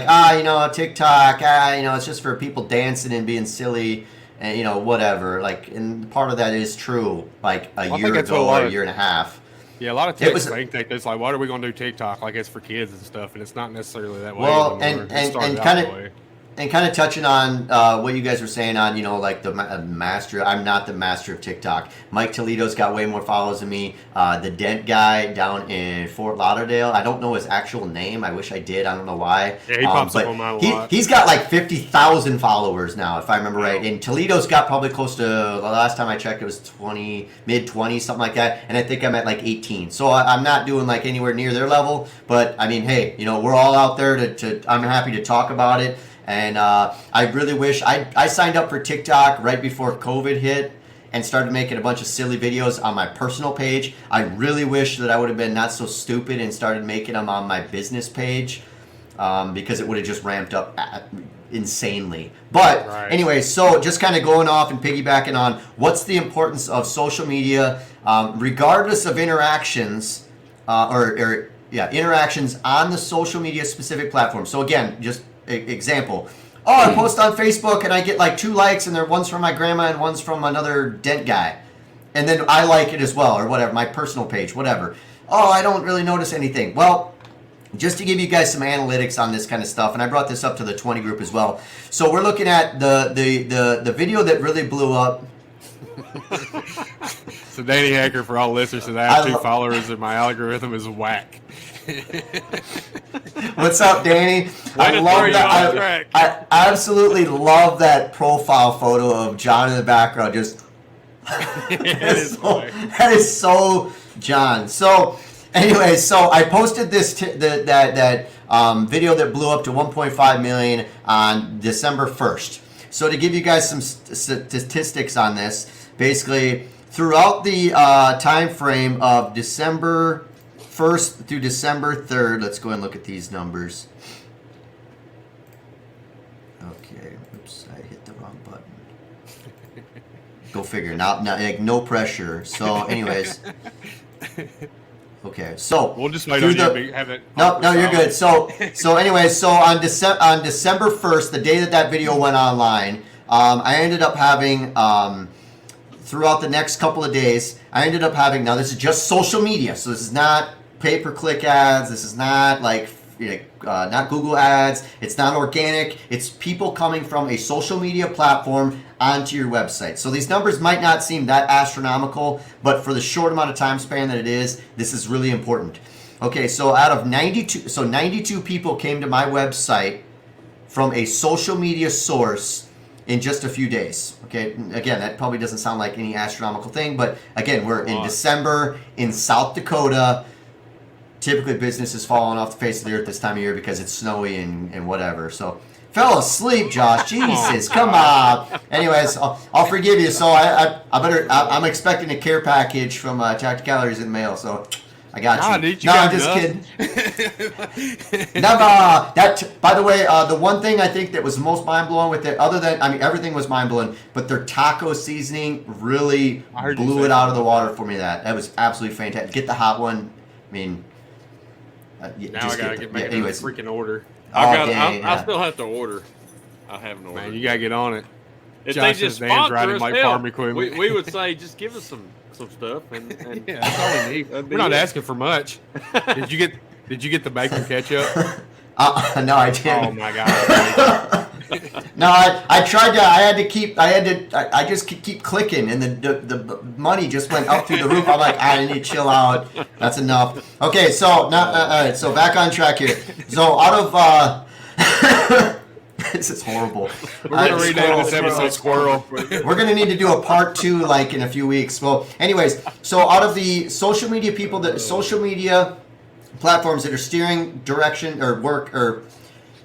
TikTok, it's just for people dancing and being silly and, whatever. Like, and part of that is true, like a year ago or a year and a half. Yeah, a lot of TikTok think it's like, what are we going to do TikTok? Like it's for kids and stuff, and it's not necessarily that way. Well, and kind of. and kind of touching on what you guys were saying on, like the master. I'm not the master of TikTok. Mike Toledo's got way more followers than me. The Dent guy down in Fort Lauderdale. I don't know his actual name. I wish I did. I don't know why. Yeah, he pops up on my lot. He's got like 50,000 followers now, if I remember right. And Toledo's got probably close to, the last time I checked, it was mid 20s, something like that. And I think I'm at like 18. So I'm not doing like anywhere near their level. But I mean, hey, we're all out there I'm happy to talk about it. And I really wish I signed up for TikTok right before COVID hit and started making a bunch of silly videos on my personal page. I really wish that I would have been not so stupid and started making them on my business page because it would have just ramped up insanely. But anyway, so just kind of going off and piggybacking on what's the importance of social media, regardless of interactions interactions on the social media specific platform. So again, just example. I post on Facebook and I get like 2 likes, and one's from my grandma and one's from another Dent guy. And then I like it as well, or whatever, my personal page, whatever. I don't really notice anything. Well, just to give you guys some analytics on this kind of stuff, and I brought this up to the 20 group as well. So we're looking at the video that really blew up. So Danny Hacker, for all listeners, says I have 2 followers and my algorithm is whack. What's up, Danny? I love that. I absolutely love that profile photo of John in the background. Just that is so John. So anyway, so I posted this that video that blew up to 1.5 million on December 1st. So to give you guys some statistics on this, basically throughout the time frame of December 1st through December 3rd, let's go and look at these numbers. Okay, oops, I hit the wrong button. Go figure. Now, like, no pressure. So, anyways, okay. So we'll just wait on you. Have it. No, you're good. So anyways, so on December 1st, the day that video went online, I ended up having throughout the next couple of days, I ended up having, now this is just social media, so this is not pay-per-click ads, this is not like not Google ads, it's not organic, it's people coming from a social media platform onto your website. So these numbers might not seem that astronomical, but for the short amount of time span that it is, this is really important. Okay, so out of 92 people came to my website from a social media source in just a few days. Okay, again, that probably doesn't sound like any astronomical thing, but again, we're in December in South Dakota. Typically, business is falling off the face of the earth this time of year because it's snowy and whatever. So, fell asleep, Josh. Jesus, come on. Anyways, I'll forgive you. So I'm expecting a care package from Tactical Calories in the mail. So I got you. No, I'm just kidding. Never. By the way, the one thing I think that was most mind blowing with it, other than everything was mind blowing, but their taco seasoning really blew it out of the water for me. That was absolutely fantastic. Get the hot one. I mean. Now I gotta get back to the freaking order. I still have to order. I haven't ordered. Man, you gotta get on it. If Josh they just sponsor us, like farm equipment. We would say just give us some stuff and yeah, that's all we need. We're not asking for much. Did you get the bacon ketchup? No, I didn't. Oh my god. No, I tried to. I just keep clicking, and the money just went up through the roof. I'm like, I need to chill out. That's enough. Okay, so now, all right. So back on track here. So out of this is horrible. We're gonna rename this episode Squirrel. We're gonna need to do a part 2 like in a few weeks. Well, anyways, so out of the social media platforms that are steering direction or work or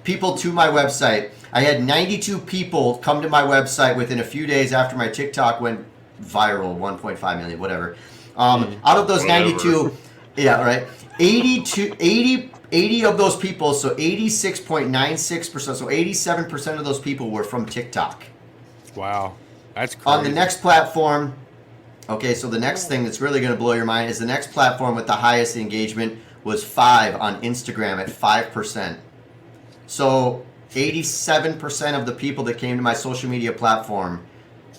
people to my website, I had 92 people come to my website within a few days after my TikTok went viral, 1.5 million, whatever. Out of those 92, yeah, right, 80 of those people, so 86.96%, so 87% of those people were from TikTok. Wow, that's crazy. On the next platform, okay, so the next thing that's really going to blow your mind is the next platform with the highest engagement was 5 on Instagram at 5%. So 87% of the people that came to my social media platform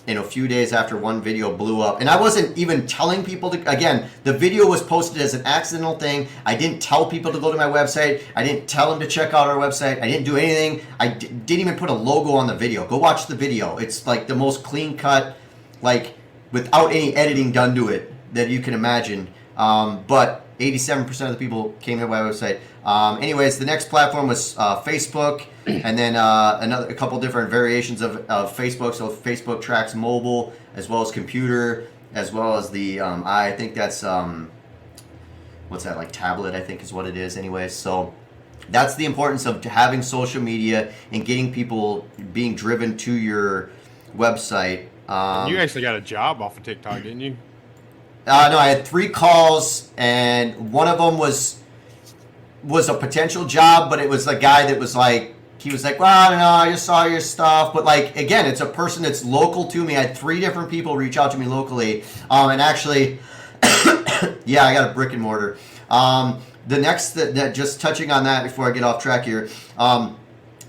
in a few days after one video blew up. And I wasn't even telling people to, again, the video was posted as an accidental thing. I didn't tell people to go to my website. I didn't tell them to check out our website. I didn't do anything. I didn't even put a logo on the video. Go watch the video. It's like the most clean cut, like without any editing done to it that you can imagine. But 87% of the people came to my website. Anyways, the next platform was Facebook, and then a couple different variations of Facebook. So Facebook tracks mobile as well as computer, as well as the I think that's what's that, like tablet, I think is what it is. Anyways, so that's the importance of having social media and getting people being driven to your website. You actually got a job off of TikTok, didn't you? No, I had 3 calls, and one of them was a potential job, but it was a guy that was like, he was like, well, I don't know, I just saw your stuff. But like, again, it's a person that's local to me. I had 3 different people reach out to me locally. And actually, yeah, I got a brick and mortar. The next, that just touching on that before I get off track here, out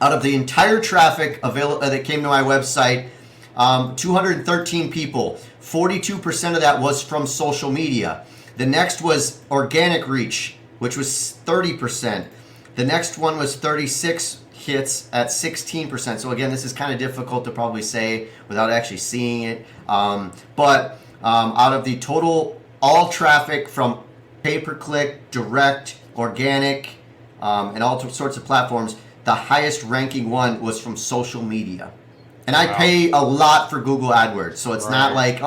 of the entire traffic that came to my website, 213 people, 42% of that was from social media. The next was organic reach, which was 30%. The next one was 36 hits at 16%. So again, this is kind of difficult to probably say without actually seeing it. But out of the total, all traffic from pay-per-click, direct, organic, and all sorts of platforms, the highest ranking one was from social media. And I pay a lot for Google AdWords, so it's not like,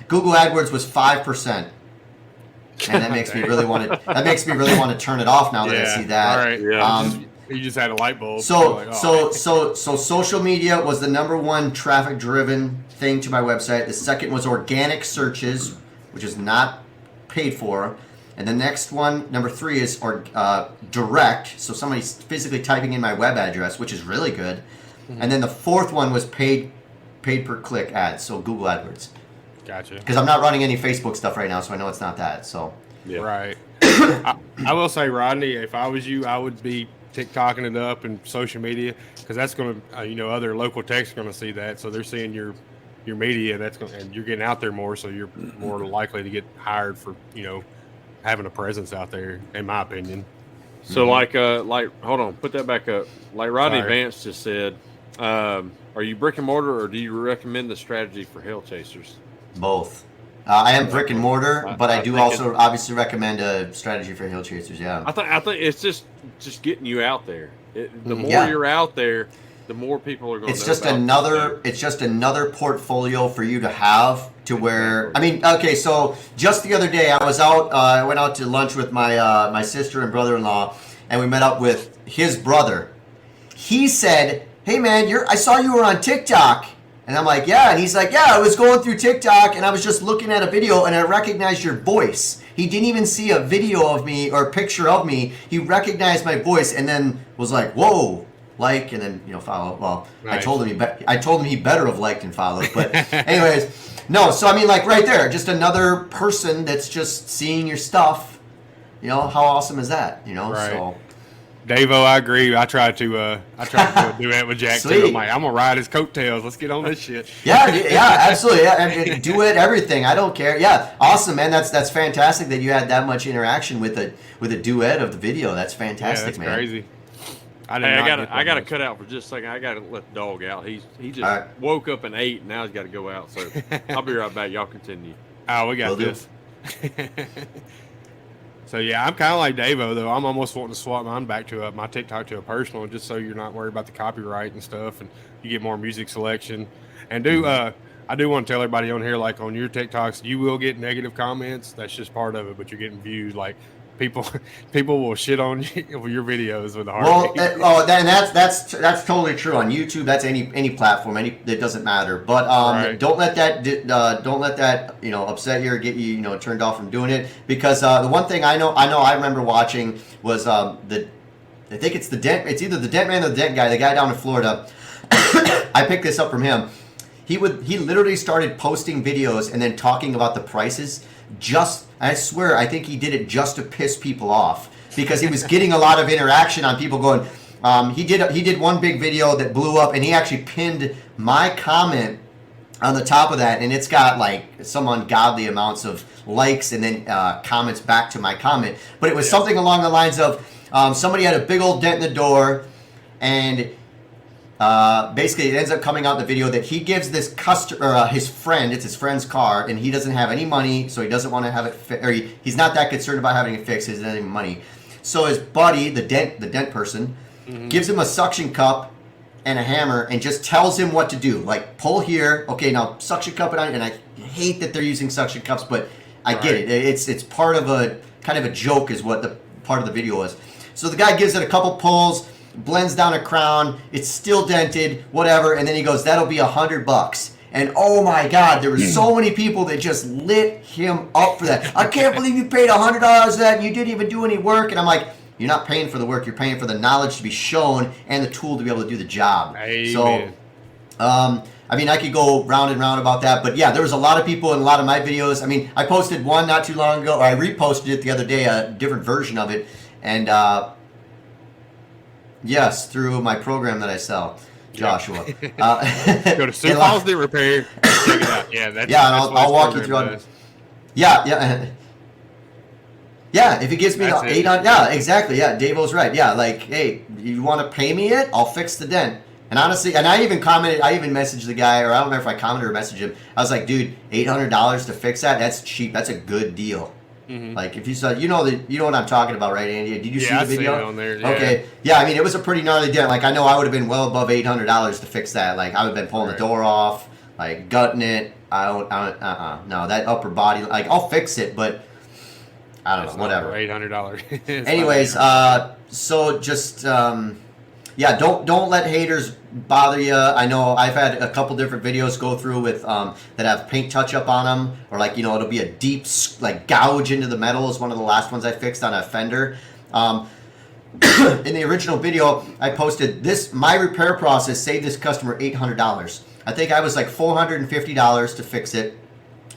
Google AdWords was 5%, and that makes me really want to turn it off now that I see that. All right. Yeah. You just had a light bulb. So social media was the number 1 traffic-driven thing to my website. The second was organic searches, which is not paid for, and the next one, number 3, is direct. So somebody's physically typing in my web address, which is really good. And then the 4th one was paid per click ads, so Google AdWords. Gotcha. Because I'm not running any Facebook stuff right now, so I know it's not that. So yeah. Right. I will say, Rodney, if I was you, I would be TikToking it up and social media, because that's going to, other local techs are going to see that, so they're seeing your media, and you're getting out there more, so you're more likely to get hired for having a presence out there, in my opinion. So like hold on, put that back up. Like Rodney Vance just said, are you brick and mortar, or do you recommend the strategy for Hell Chasers? Both. I am brick and mortar, but I do also obviously recommend a strategy for Hell Chasers. Yeah. I think it's just getting you out there. The more you're out there, the more people are going. It's just another portfolio for you to have. To where, I mean, okay, so just the other day I was out. I went out to lunch with my sister and brother-in-law, and we met up with his brother. He said, "Hey man, I saw you were on TikTok," and I'm like, "Yeah," and he's like, "Yeah, I was going through TikTok and I was just looking at a video and I recognized your voice." He didn't even see a video of me or a picture of me. He recognized my voice and then was like, "Whoa." Like, and then follow. Well, nice. I told him he better have liked and followed. But anyways, no. So I mean, like right there, just another person that's just seeing your stuff. How awesome is that? Right. So. Davo, I agree. I tried to do it with Jack too. I'm like, I'm gonna ride his coattails. Let's get on this shit. Yeah, absolutely. Yeah, do it. Everything. I don't care. Yeah, awesome, man. That's fantastic that you had that much interaction with a duet of the video. That's fantastic, man. That's crazy. I got to cut out for just a second. I got to let the dog out. He just woke up and ate, and now he's got to go out. So I'll be right back. Y'all continue. Oh, we got this. So yeah, I'm kind of like Davo though. I'm almost wanting to swap mine back to my TikTok to a personal, just so you're not worried about the copyright and stuff, and you get more music selection. And I do want to tell everybody on here, like on your TikToks, you will get negative comments. That's just part of it, but you're getting views. Like people will shit on your videos with a heartbeat. That's totally true on YouTube. That's any platform. It doesn't matter. But don't let that upset you or get you turned off from doing it. Because the one thing I remember watching was I think it's either the Dent Man or the Dent guy, the guy down in Florida. I picked this up from him. He literally started posting videos and then talking about the prices. I swear, I think he did it just to piss people off because he was getting a lot of interaction on people going. He did one big video that blew up, and he actually pinned my comment on the top of that, and it's got like some ungodly amounts of likes and then comments back to my comment. But it was something along the lines of somebody had a big old dent in the door, and basically it ends up coming out in the video that he gives this customer, his friend, it's his friend's car, and he doesn't have any money, so he doesn't want to have it or he's not that concerned about having it fixed. He doesn't have any money. So his buddy, the dent person, gives him a suction cup and a hammer and just tells him what to do. Like, pull here. Okay, now suction cup it on. And I hate that they're using suction cups, but I get it. It's part of a kind of a joke is what the part of the video was. So the guy gives it a couple pulls, blends down a crown. It's still dented, whatever. And then he goes, that'll be $100. And oh my God, there were so many people that just lit him up for that. I can't believe you paid $100 for that and you didn't even do any work. And I'm like, you're not paying for the work. You're paying for the knowledge to be shown and the tool to be able to do the job. Amen. So, I mean, I could go round and round about that. But yeah, there was a lot of people in a lot of my videos. I mean, I posted one not too long ago, or I reposted it the other day, a different version of it. And yes, through my program that I sell. Joshua. Go to Sioux Falls Dent Repair. Check it out. Yeah, that's, yeah, and I'll walk you through it. Yeah. Yeah, if it gives me the 800, yeah, exactly. Yeah, Dave-O's right. Yeah, like, hey, you want to pay me it? I'll fix the dent. And honestly, and I even messaged the guy, or I don't remember if I commented or messaged him. I was like, dude, $800 to fix that? That's cheap. That's a good deal. Mm-hmm. Like, if you saw, you know what I'm talking about, right, Andy? Did you see the video? I see it on there. Yeah. Okay. Yeah, I mean, it was a pretty gnarly dent. Like, I know I would have been well above $800 to fix that. Like, I would have been pulling the door off, like, gutting it. No, that upper body, like, I'll fix it, but I don't know, whatever. $800. Anyways, so just yeah, don't let haters bother you. I know I've had a couple different videos go through with that have paint touch up on them, or like, you know, it'll be a deep like gouge into the metal is one of the last ones I fixed on a fender. In the original video, I posted this. My repair process saved this customer $800. I think I was like $450 to fix it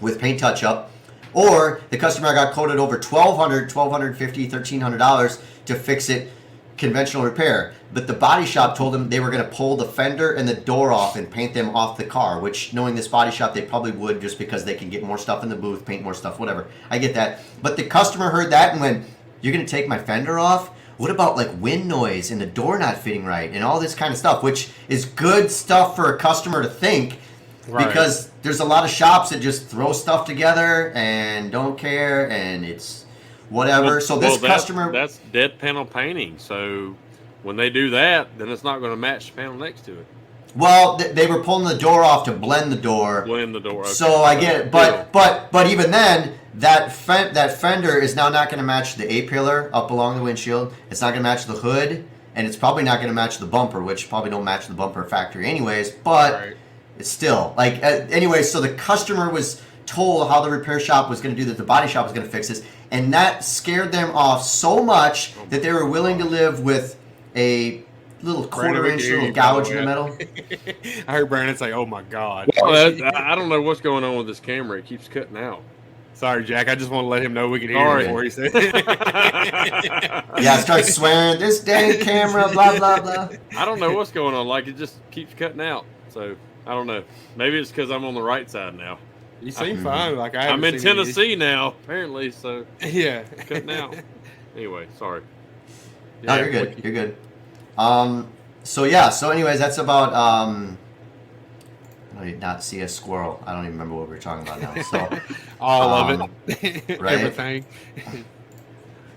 with paint touch up. Or the customer got quoted over $1,250, $1,300 to fix it conventional repair. But the body shop told them they were going to pull the fender and the door off and paint them off the car, which knowing this body shop, they probably would just because they can get more stuff in the booth, paint more stuff, whatever. I get that. But the customer heard that and went, you're going to take my fender off? What about like wind noise and the door not fitting right and all this kind of stuff, which is good stuff for a customer to think. Right. Because there's a lot of shops that just throw stuff together and don't care, and it's whatever. So this customer... That's dead panel painting. So when they do that, then it's not going to match the panel next to it. Well, they were pulling the door off to blend the door. Blend the door. Okay. So I get it. But even then, that fender is now not going to match the A-pillar up along the windshield. It's not going to match the hood, and it's probably not going to match the bumper, which probably don't match the bumper factory anyways. But... Right. It's still like anyway. So the customer was told how the repair shop was going to do that. The body shop was going to fix this, and that scared them off so much that they were willing to live with a little quarter-inch little gouge in the metal. I heard Brandon say, "Oh my God!" Well, I don't know what's going on with this camera. It keeps cutting out. Sorry, Jack. I just want to let him know we can hear him before he says. Yeah, start swearing. This dang camera, blah blah blah. I don't know what's going on. Like it just keeps cutting out. So. I don't know. Maybe it's because I'm on the right side now. You seem fine. Like I'm in Tennessee now, apparently. So yeah, cutting out. Anyway, sorry. Yeah, no, you're good. You're good. So yeah. So anyways, that's about. I did not see a squirrel. I don't even remember what we were talking about now. So all of it, right? Everything.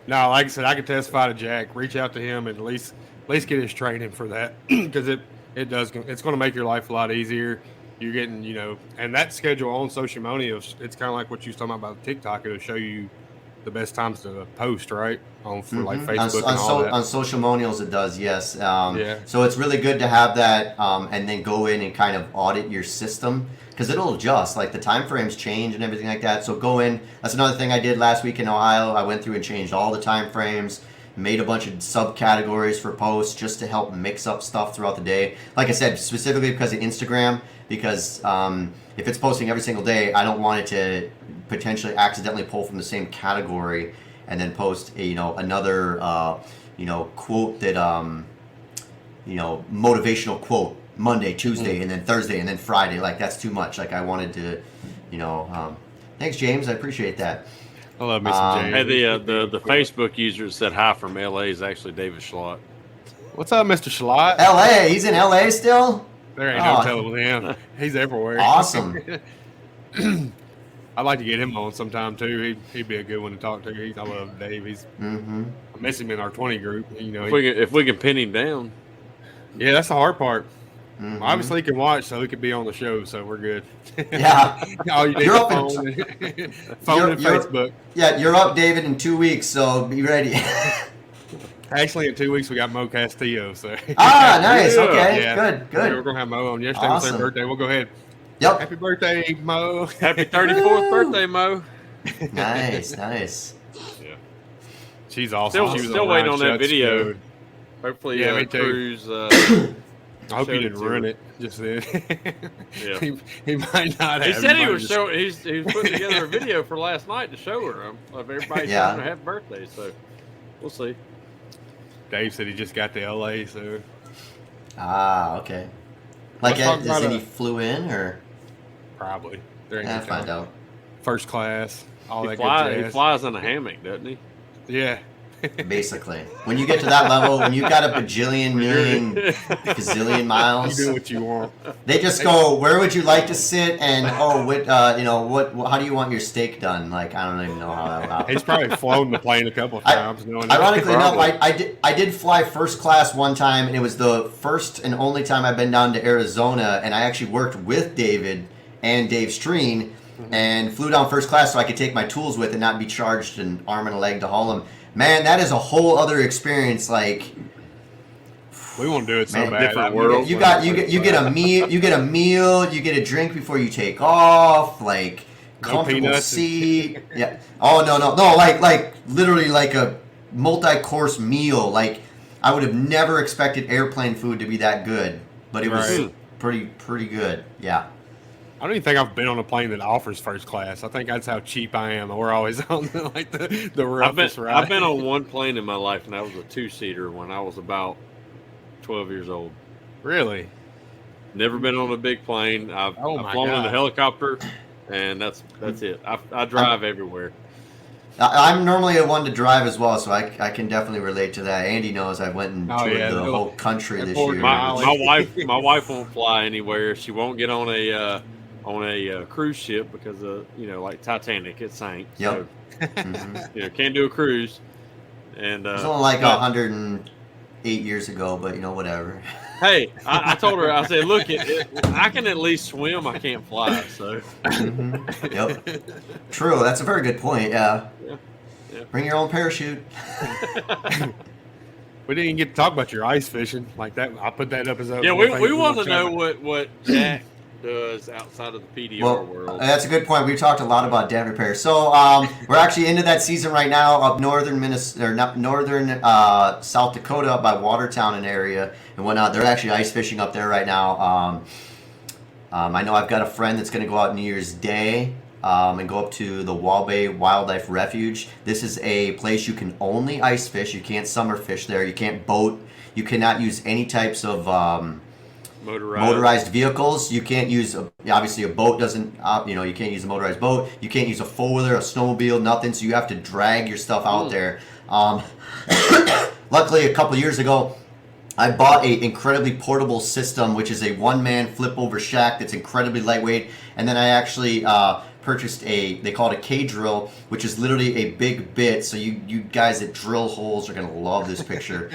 No, like I said, I can testify to Jack. Reach out to him and at least get his training for that because It does. It's going to make your life a lot easier. You're getting, you know, and that schedule on Social Money, it's kind of like what you was talking about TikTok. It'll show you the best times to post, right? For like Facebook and all that. On Social Monials, it does, yes. Yeah. So it's really good to have that and then go in and kind of audit your system because it'll adjust. Like the time frames change and everything like that. So go in. That's another thing I did last week in Ohio. I went through and changed all the time frames. Made a bunch of subcategories for posts just to help mix up stuff throughout the day. Like I said, specifically because of Instagram, because if it's posting every single day, I don't want it to potentially accidentally pull from the same category and then post another quote that motivational quote Monday, Tuesday, and then Thursday, and then Friday. Like, that's too much. Like, I wanted to, thanks, James. I appreciate that. I love me some James. Hey, the Facebook user said hi from LA is actually David Schlott. What's up, Mr. Schlott? LA. He's in LA still? There ain't no telling with him. He's everywhere. Awesome. I'd like to get him on sometime too. He'd be a good one to talk to. I love Dave. I miss him in our 20 group. If we can pin him down. Yeah, that's the hard part. Obviously, he can watch, so he could be on the show. So we're good. Yeah. All you need is phone and Facebook. Yeah, you're up, David, in 2 weeks, so be ready. Actually, in 2 weeks we got Mo Castillo. So. Nice. Yeah. Okay. Yeah. Good. We're gonna have Mo on. Yesterday was their birthday. We'll go ahead. Yep. Happy birthday, Mo. Happy 34th birthday, Mo. Nice. Yeah. She's awesome. Still waiting on that video. Hopefully, me too. Cruz. I hope you didn't ruin it just then. Yeah. he might not have. He said he was putting together a video for last night to show her of everybody showing her happy birthday. So we'll see. Dave said he just got to LA, so. Okay. Like, does he flew in or? Probably. Find out. First class. All He jazz. flies in a hammock, doesn't he? Yeah. Basically, when you get to that level, when you've got a bajillion, million, gazillion miles, You do what you want. they just go, "Where would you like to sit?" And what how do you want your steak done? Like, I don't even know how that. He's probably flown the plane a couple of times. Ironically enough, I did fly first class one time, and it was the first and only time I've been down to Arizona, and I actually worked with David and Dave Streen, and flew down first class so I could take my tools with and not be charged an arm and a leg to haul them. Man, that is a whole other experience. Like, we won't do it so bad. Different world. You get a meal. You get a drink before you take off. Like, comfortable seat. Yeah. Oh no. Like literally like a multi-course meal. Like, I would have never expected airplane food to be that good, but it was pretty good. Yeah. I don't even think I've been on a plane that offers first class. I think that's how cheap I am. We're always on the roughest ride. I've been on one plane in my life, and that was a 2-seater when I was about 12 years old. Really? Never been on a big plane. I've flown in a helicopter, and that's it. I drive everywhere. I'm normally a one to drive as well, so I can definitely relate to that. Andy knows I went and toured the whole country this year. My wife won't fly anywhere. She won't get on a cruise ship because like Titanic, it sank. Yep. So, can't do a cruise. And it was only like 108 years ago, but whatever. Hey, I told her, I said, look, I can at least swim. I can't fly. So. Yep. True. That's a very good point. Yeah. Bring your own parachute. We didn't even get to talk about your ice fishing like that. I'll put that up as a. Yeah, we want to know what Jack does outside of the PDR world. That's a good point. We've talked a lot about dam repair. So we're actually into that season right now up northern South Dakota, up by Watertown and area and whatnot. They're actually ice fishing up there right now. I know I've got a friend that's going to go out New Year's Day and go up to the Waubay Wildlife Refuge. This is a place you can only ice fish. You can't summer fish there. You can't boat. You cannot use any types of motorized vehicles. You can't use obviously a boat doesn't you can't use a motorized boat. You can't use a four-wheeler, a snowmobile, nothing. So you have to drag your stuff out there. Luckily, a couple years ago, I bought an incredibly portable system, which is a one-man flip-over shack that's incredibly lightweight. And then I actually purchased they call it a K-drill, which is literally a big bit. So you guys that drill holes are going to love this picture.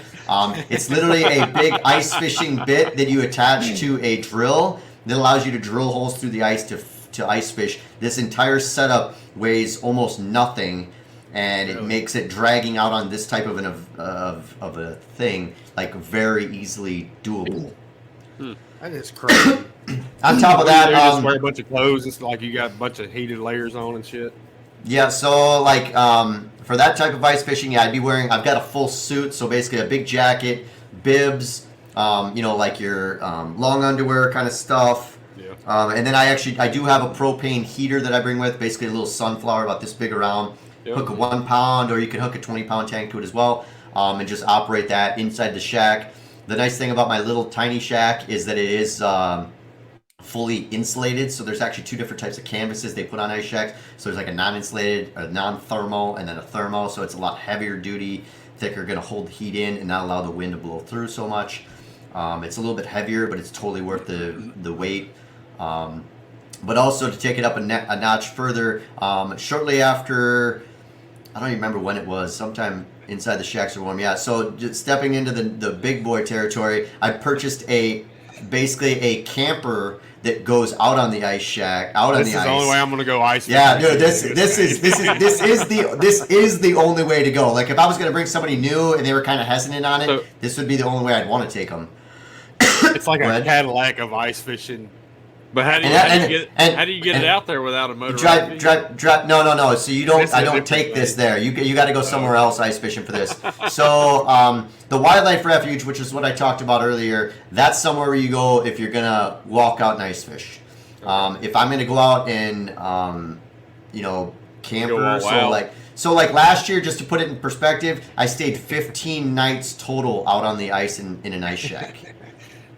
It's literally a big ice fishing bit that you attach to a drill that allows you to drill holes through the ice to ice fish. This entire setup weighs almost nothing, and it makes it dragging out on this type of a thing like very easily doable. That is crazy. On top of that, you just wear a bunch of clothes. It's like you got a bunch of heated layers on and shit. Yeah, so like for that type of ice fishing, I've got a full suit, so basically a big jacket, bibs, like your long underwear kind of stuff. Yeah. And then I do have a propane heater that I bring with, basically a little sunflower about this big around. Yep. Hook a 1 pound, or you can hook a 20-pound tank to it as well, and just operate that inside the shack. The nice thing about my little tiny shack is that it is fully insulated. So there's actually two different types of canvases they put on ice shacks. So there's like a non-insulated, a non-thermal, and then a thermo. So it's a lot heavier duty, thicker, going to hold the heat in and not allow the wind to blow through so much. It's a little bit heavier, but it's totally worth the weight. But also to take it up a notch further, shortly after, I don't even remember when it was, sometime inside the shacks are warm. Yeah, so just stepping into the big boy territory, I purchased basically a camper that goes out on the ice shack, on the ice. This is the only way I'm gonna go ice fishing. Yeah, dude, this is the only way to go. Like if I was gonna bring somebody new and they were kind of hesitant on it, this would be the only way I'd want to take them. It's like a Cadillac of ice fishing. But how do you get it out there without a motor? Drive. No. So you don't. I don't take this there. You got to go somewhere else ice fishing for this. So the wildlife refuge, which is what I talked about earlier, that's somewhere where you go if you're gonna walk out and ice fish. If I'm gonna go out and camper, so like last year, just to put it in perspective, I stayed 15 nights total out on the ice in an ice shack.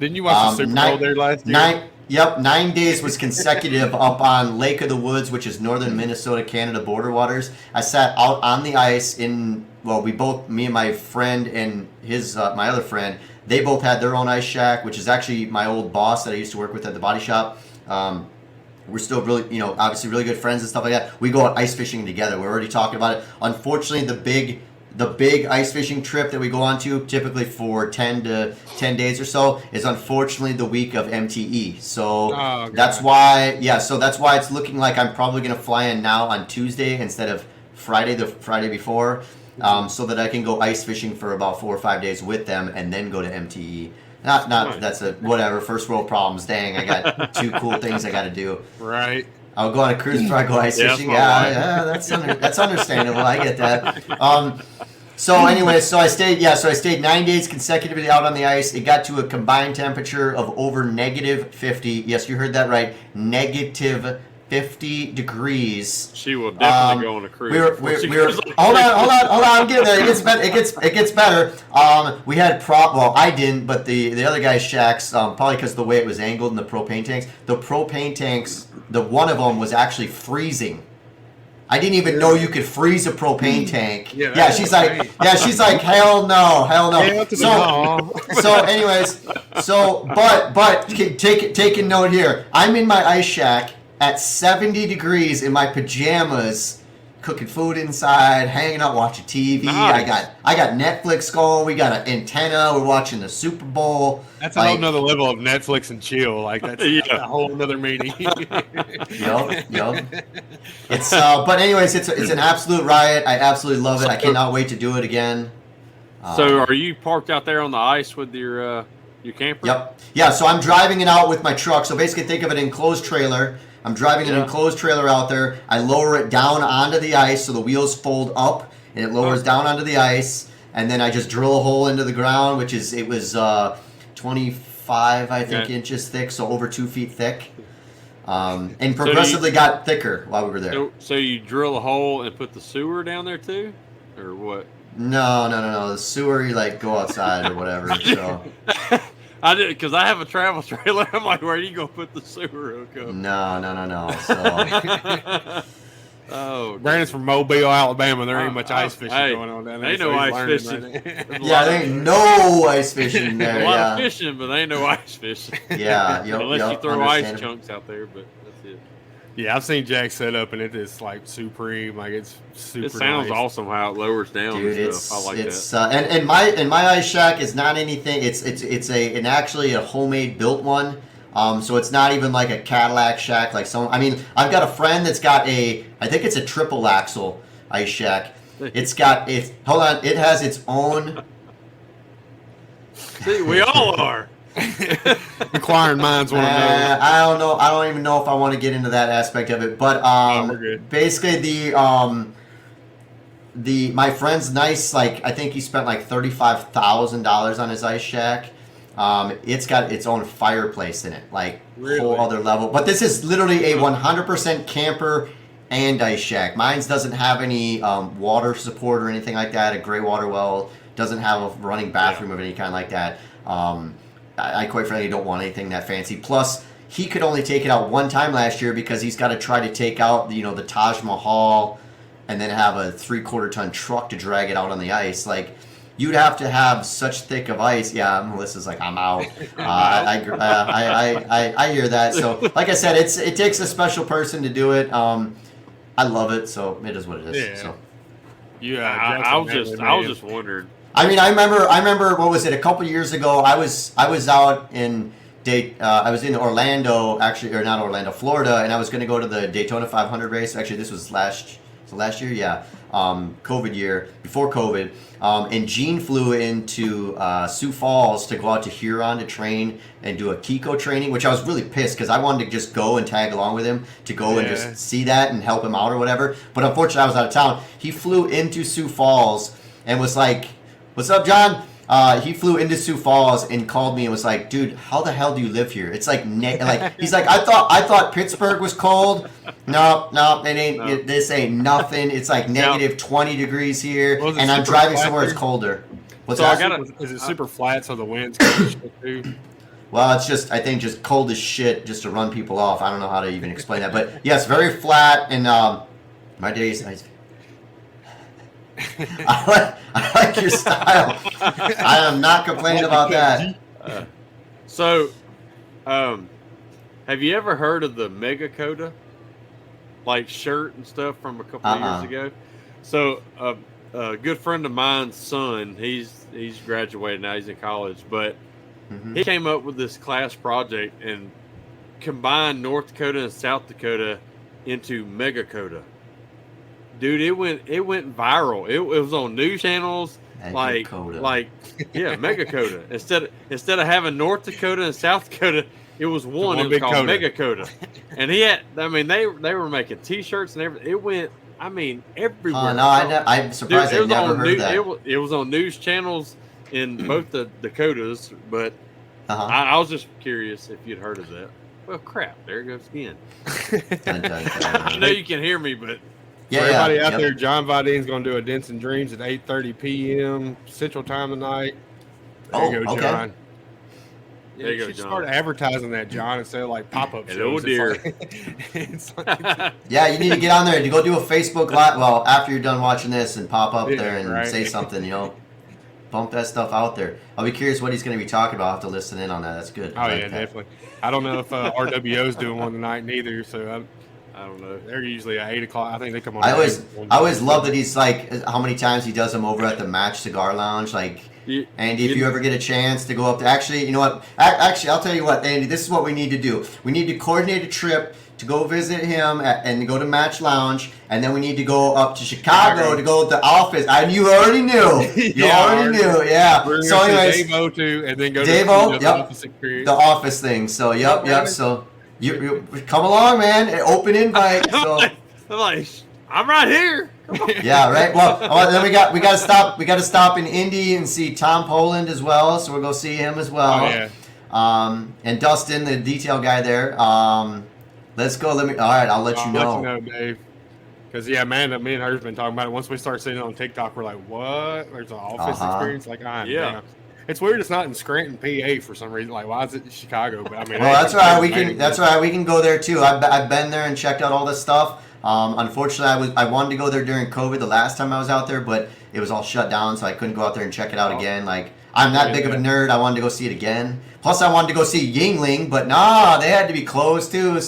Didn't you watch the Super Bowl there last year? Yep, 9 days was consecutive up on Lake of the Woods, which is northern Minnesota, Canada border waters. I sat out on the ice me and my friend and my other friend, they both had their own ice shack, which is actually my old boss that I used to work with at the body shop. We're still really, obviously really good friends and stuff like that. We go out ice fishing together. We're already talking about it. Unfortunately, the big ice fishing trip that we go on to, typically for 10 days or so, is unfortunately the week of MTE. So that's why it's looking like I'm probably going to fly in now on Tuesday instead of Friday, the Friday before, so that I can go ice fishing for about 4 or 5 days with them and then go to MTE. That's whatever, first world problems. Dang, I got two cool things I got to do. Right. I'll go on a cruise before I go ice fishing. Yeah, that's understandable. I get that. So I stayed 9 days consecutively out on the ice. It got to a combined temperature of over -50. Yes, you heard that right. -50 degrees. She will definitely go on a cruise. Hold on. I'm getting there. It gets better. We had I didn't, but the other guy's shacks, probably because of the way it was angled in the propane tanks. The propane tanks, the one of them was actually freezing. I didn't even know you could freeze a propane tank. Yeah, she's like, hell no. But take a note here. I'm in my ice shack at 70 degrees in my pajamas, cooking food inside, hanging out, watching TV. Nice. I got Netflix going. We got an antenna. We're watching the Super Bowl. That's a whole nother level of Netflix and chill. Like that's a whole nother meaning. Yup. It's but anyways, it's an absolute riot. I absolutely love it. I cannot wait to do it again. So are you parked out there on the ice with your camper? Yep. Yeah. So I'm driving it out with my truck. So basically, think of an enclosed trailer. I'm driving an enclosed trailer out there. I lower it down onto the ice so the wheels fold up and it lowers down onto the ice. And then I just drill a hole into the ground, it was 25, I think, inches thick, so over 2 feet thick. And progressively got thicker while we were there. So you drill a hole and put the sewer down there too? Or what? No. The sewer, you go outside or whatever. So. I did because I have a travel trailer. I'm like, where are you gonna put the sewer hook up? No. So. Oh, Brandon's from Mobile, Alabama. There ain't much ice fishing going on down there. Ain't no ice fishing. There ain't no ice fishing there. A lot of fishing, but there ain't no ice fishing. Yeah, unless you throw ice chunks out there, but that's it. Yeah, I've seen Jack set up, and it is supreme. It's super. It sounds nice. Awesome how it lowers down. Dude, and stuff. I like that. And my ice shack is not anything. It's actually a homemade built one. So it's not even like a Cadillac shack like some. I mean, I've got a friend that's got I think it's a triple axle ice shack. It has its own. See, we all are. Inquiring minds want to know. I don't know. I don't even know if I want to get into that aspect of it. But basically my friend's nice. I think he spent $35,000 on his ice shack. It's got its own fireplace in it, whole other level. But this is literally a 100% camper and ice shack. Mine doesn't have any water support or anything like that. A gray water well, doesn't have a running bathroom of any kind like that. I quite frankly don't want anything that fancy. Plus, he could only take it out one time last year because he's got to try to take out the Taj Mahal, and then have a 3/4 ton truck to drag it out on the ice. Like, you'd have to have such thick of ice. Yeah, Melissa's like, I'm out. I hear that. So, like I said, it takes a special person to do it. I love it, so it is what it is. Yeah. So. I was just wondering. I mean, I remember what was it? A couple years ago, I was out in I was in Orlando, actually, or not Orlando, Florida, and I was going to go to the Daytona 500 race. Actually, this was last year, yeah, COVID year, before COVID. And Gene flew into Sioux Falls to go out to Huron to train and do a Kiko training, which I was really pissed because I wanted to just go and tag along with him to go and just see that and help him out or whatever. But unfortunately, I was out of town. He flew into Sioux Falls and was like, "What's up, John?" He flew into Sioux Falls and called me and was like, "Dude, how the hell do you live here? It's like he's like, I thought Pittsburgh was cold. No, it ain't. No. This ain't nothing. It's like negative 20 degrees here, and I'm driving somewhere it's colder." What's So that? is it super flat so the wind's kind of shit too? Well, it's just, I think, just cold as shit just to run people off. I don't know how to even explain that, but yes, very flat. And my days. I like your style. I am not complaining about that. So, have you ever heard of the Mega Coda, like shirt and stuff from a couple of years ago? So, a good friend of mine's son, he's graduated now, he's in college, but he came up with this class project and combined North Dakota and South Dakota into Mega Coda. Dude, it went viral. It was on news channels, Mega Coda. Instead of having North Dakota and South Dakota, it was one. It was called Coda. Mega Coda, and they were making T-shirts and everything. It went, everywhere. I'm surprised. Dude, I never heard that. It was on news channels in both the Dakotas, but I was just curious if you'd heard of that. Well, crap, there it goes again. I know you can hear me, but. Yeah, for everybody out there, John Vadine's going to do a Dents and Dreams at 8:30 p.m. Central Time tonight. There you go, John. There you go, John. Start advertising that, John, instead of like pop-up shows. Hello, dear. Yeah, you need to get on there to go do a Facebook Live. Well, after you're done watching this, and pop up there and say something, bump that stuff out there. I'll be curious what he's going to be talking about. I'll have to listen in on that. That's good. Oh, yeah, definitely. I don't know if RWO's doing one tonight neither, so I don't know. They're usually at 8 o'clock. I think they come on. I always love that he's like, how many times he does them over at the Match Cigar Lounge. Like, Andy, if you ever get a chance to go up there, actually, you know what? Actually, I'll tell you what, Andy, this is what we need to do. We need to coordinate a trip to go visit him and go to Match Lounge, and then we need to go up to Chicago to go to the office. You already knew. You already knew. Yeah. So, anyways, Davo too, and then go to the office experience. The office thing. So, yep. So. You come along, man. Open invite. So I'm right here. Yeah, right. Well, then we got to stop. We got to stop in Indy and see Tom Poland as well. So we'll go see him as well. Oh, yeah. And Dustin, the detail guy there. Let's go. All right, I'll let you know. Let you know, Dave. Because Amanda, me and her's been talking about it. Once we start seeing it on TikTok, we're like, what? There's an office experience. Like, damn. It's weird. It's not in Scranton, PA, for some reason. Like, why is it in Chicago? But I mean, well, that's right. We can go there too. I've been there and checked out all this stuff. Unfortunately, I wanted to go there during COVID the last time I was out there, but it was all shut down, so I couldn't go out there and check it out again. Like, I'm that big of a nerd. I wanted to go see it again. Plus, I wanted to go see Yingling, but they had to be closed too.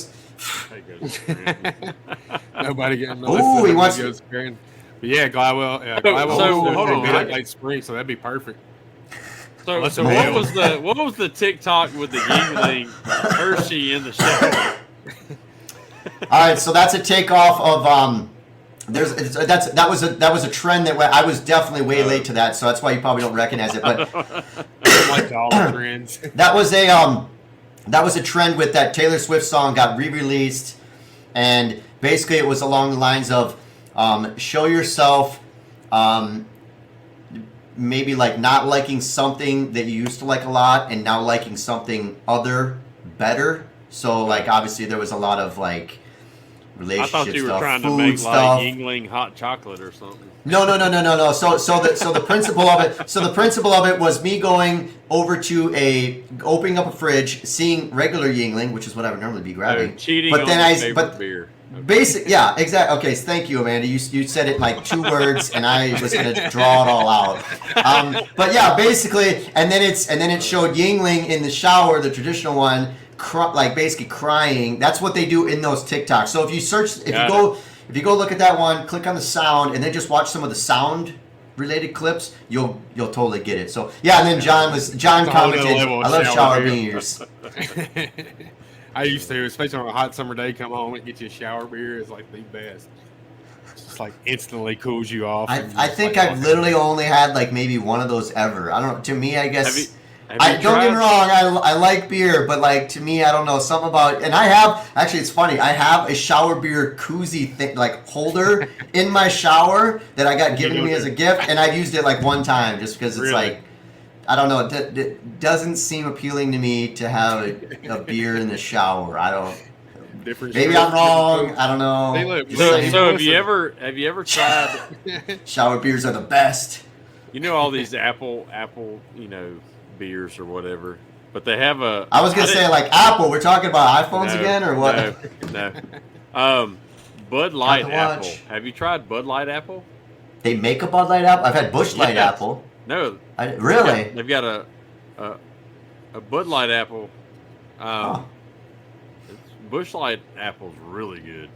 Nobody getting. Ooh, he wants. But yeah, Gladwell. Yeah, Gladwell. So hold on, like late spring, so that'd be perfect. So what was the TikTok with the Yingling Hershey in the shower? All right, so that's a takeoff of that was a trend that I was definitely way late to that, so that's why you probably don't recognize it. But like all the trends. That was a trend with that Taylor Swift song got re-released, and basically it was along the lines of show yourself. Maybe like not liking something that you used to like a lot and now liking something better. So like obviously there was a lot of like relationship I thought you were stuff, trying to food make stuff. like Yingling hot chocolate or something. No. So the principle of it. So the principle of it was me going over to opening up a fridge, seeing regular Yingling, which is what I would normally be grabbing. Cheating but on then your favorite beer. Okay. Yeah, exactly. Okay, thank you, Amanda. You said it in like 2 words, and I was gonna draw it all out. But yeah, basically, and then it showed Yingling in the shower, the traditional one, like basically crying. That's what they do in those TikToks. So if you go look at that one, click on the sound, and then just watch some of the sound related clips, you'll totally get it. So yeah, and then John commented, "I love shower beers." I used to, especially on a hot summer day, come home and get you a shower beer is like the best. It's just like instantly cools you off. I think I've literally only had like maybe one of those ever. I don't know. To me, I guess. Don't get me wrong. I like beer, but like to me, I don't know, something about. And I have actually, it's funny. I have a shower beer koozie thing, like holder in my shower that I got given to me as a gift, and I've used it like one time just because it's like. I don't know. It doesn't seem appealing to me to have a beer in the shower. I don't. Maybe I'm wrong. I don't know. So have you ever tried? Shower beers are the best. You know all these Apple, beers or whatever, but they have a. I was gonna say like Apple. We're talking about iPhones again, or what? No. Bud Light Apple. Have you tried Bud Light Apple? They make a Bud Light Apple. I've had Busch Light Apple. No. Really? They've got a Bud Light apple. Busch Light apple's really good.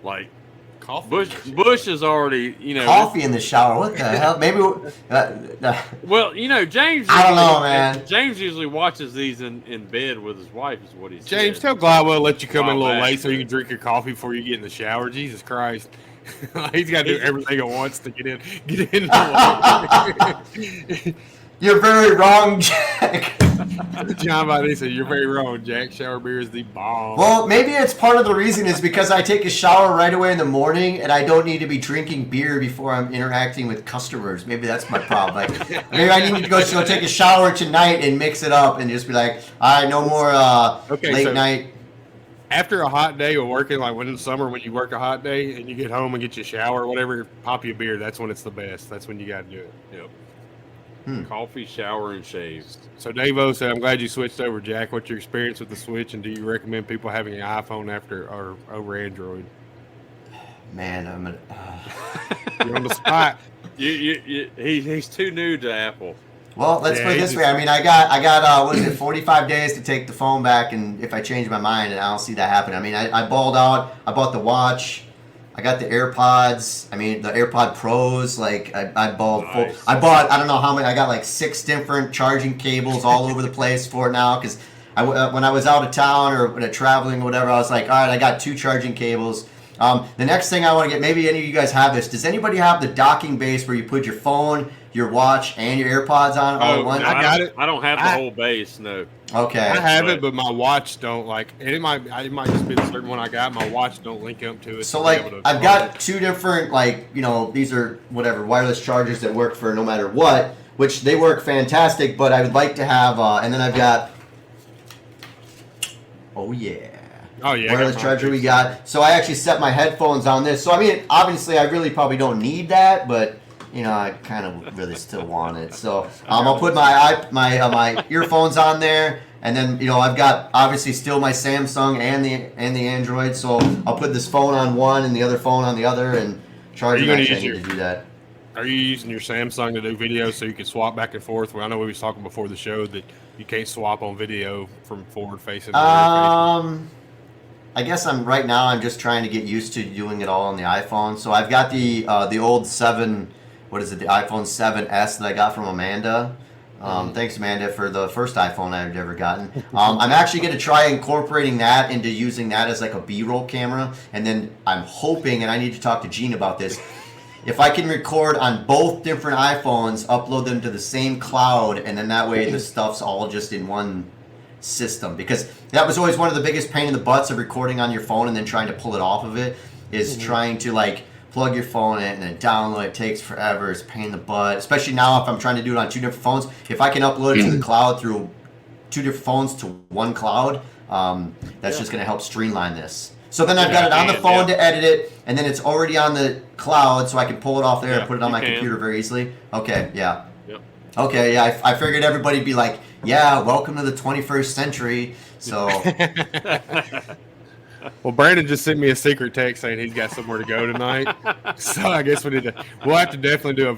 Like coffee. Busch is already, coffee in the shower. What the hell? Maybe. Well, James. I don't know, man. James usually watches these in bed with his wife. Is what he said. James, tell Gladwell let you come in a little late so you can drink your coffee before you get in the shower. Jesus Christ. He's got to do everything at once to get in. You're very wrong, Jack. John Biden said, "You're very wrong, Jack. Shower beer is the bomb." Well, maybe it's part of the reason is because I take a shower right away in the morning, and I don't need to be drinking beer before I'm interacting with customers. Maybe that's my problem. Like, maybe I need to go take a shower tonight and mix it up and just be like, all right, no more late night. After a hot day of working, like when in the summer when you work a hot day and you get home and get your shower or whatever, pop you a beer. That's when it's the best. That's when you got to do it. Yep. Coffee, shower, and shave. So Davo said, "I'm glad you switched over, Jack. What's your experience with the Switch, and do you recommend people having an iPhone or over Android?" Man, you're on the spot. He's too new to Apple. Well, let's put it this way. I mean, I got what is it, 45 days to take the phone back, and if I change my mind, and I don't see that happen. I mean, I balled out. I bought the watch. I got the AirPods. I mean, the AirPod Pros. Like, I balled. Nice. I bought. I don't know how many. I got like 6 different charging cables all over the place for it now. Because when I was out of town or traveling or whatever, I was like, all right, I got 2 charging cables. The next thing I want to get, maybe any of you guys have this. Does anybody have the docking base where you put your phone, your watch, and your AirPods on all at once? I got it. I don't have the whole base, no. Okay. I have it, but my watch don't like. And it might just be the certain one I got. My watch don't link up to it. So like, I've got 2 different these are whatever wireless chargers that work for no matter what, which they work fantastic. But I would like to have, and then I've got. Oh yeah. Wireless charger we got. So I actually set my headphones on this. So I mean, obviously, I really probably don't need that, but I kind of really still want it. So I'll put my earphones on there, and then I've got obviously still my Samsung and the Android. So I'll put this phone on one and the other phone on the other, and charge it. I need to do that. Are you using your Samsung to do video so you can swap back and forth? Well, I know we was talking before the show that you can't swap on video from forward facing. I guess I'm just trying to get used to doing it all on the iPhone. So I've got the old 7, what is it, the iPhone 7S that I got from Amanda. Thanks, Amanda, for the first iPhone I've ever gotten. I'm actually going to try incorporating that into using that as like a B-roll camera. And then I'm hoping, and I need to talk to Gene about this, if I can record on both different iPhones, upload them to the same cloud, and then that way the stuff's all just in one system, because that was always one of the biggest pain in the butts of recording on your phone and then trying to pull it off of it is trying to like plug your phone in and then download. It takes forever. It's a pain in the butt, especially now if I'm trying to do it on 2 different phones. If I can upload it to the cloud through 2 different phones to one cloud, that's just going to help streamline this. So then I've got it on the phone to edit it, and then it's already on the cloud, so I can pull it off there and put it on my computer very easily. Okay, yeah. Yep. Okay, yeah. I figured everybody'd be like, "Yeah, welcome to the 21st century." So. Well, Brandon just sent me a secret text saying he's got somewhere to go tonight. So I guess we'll have to definitely do a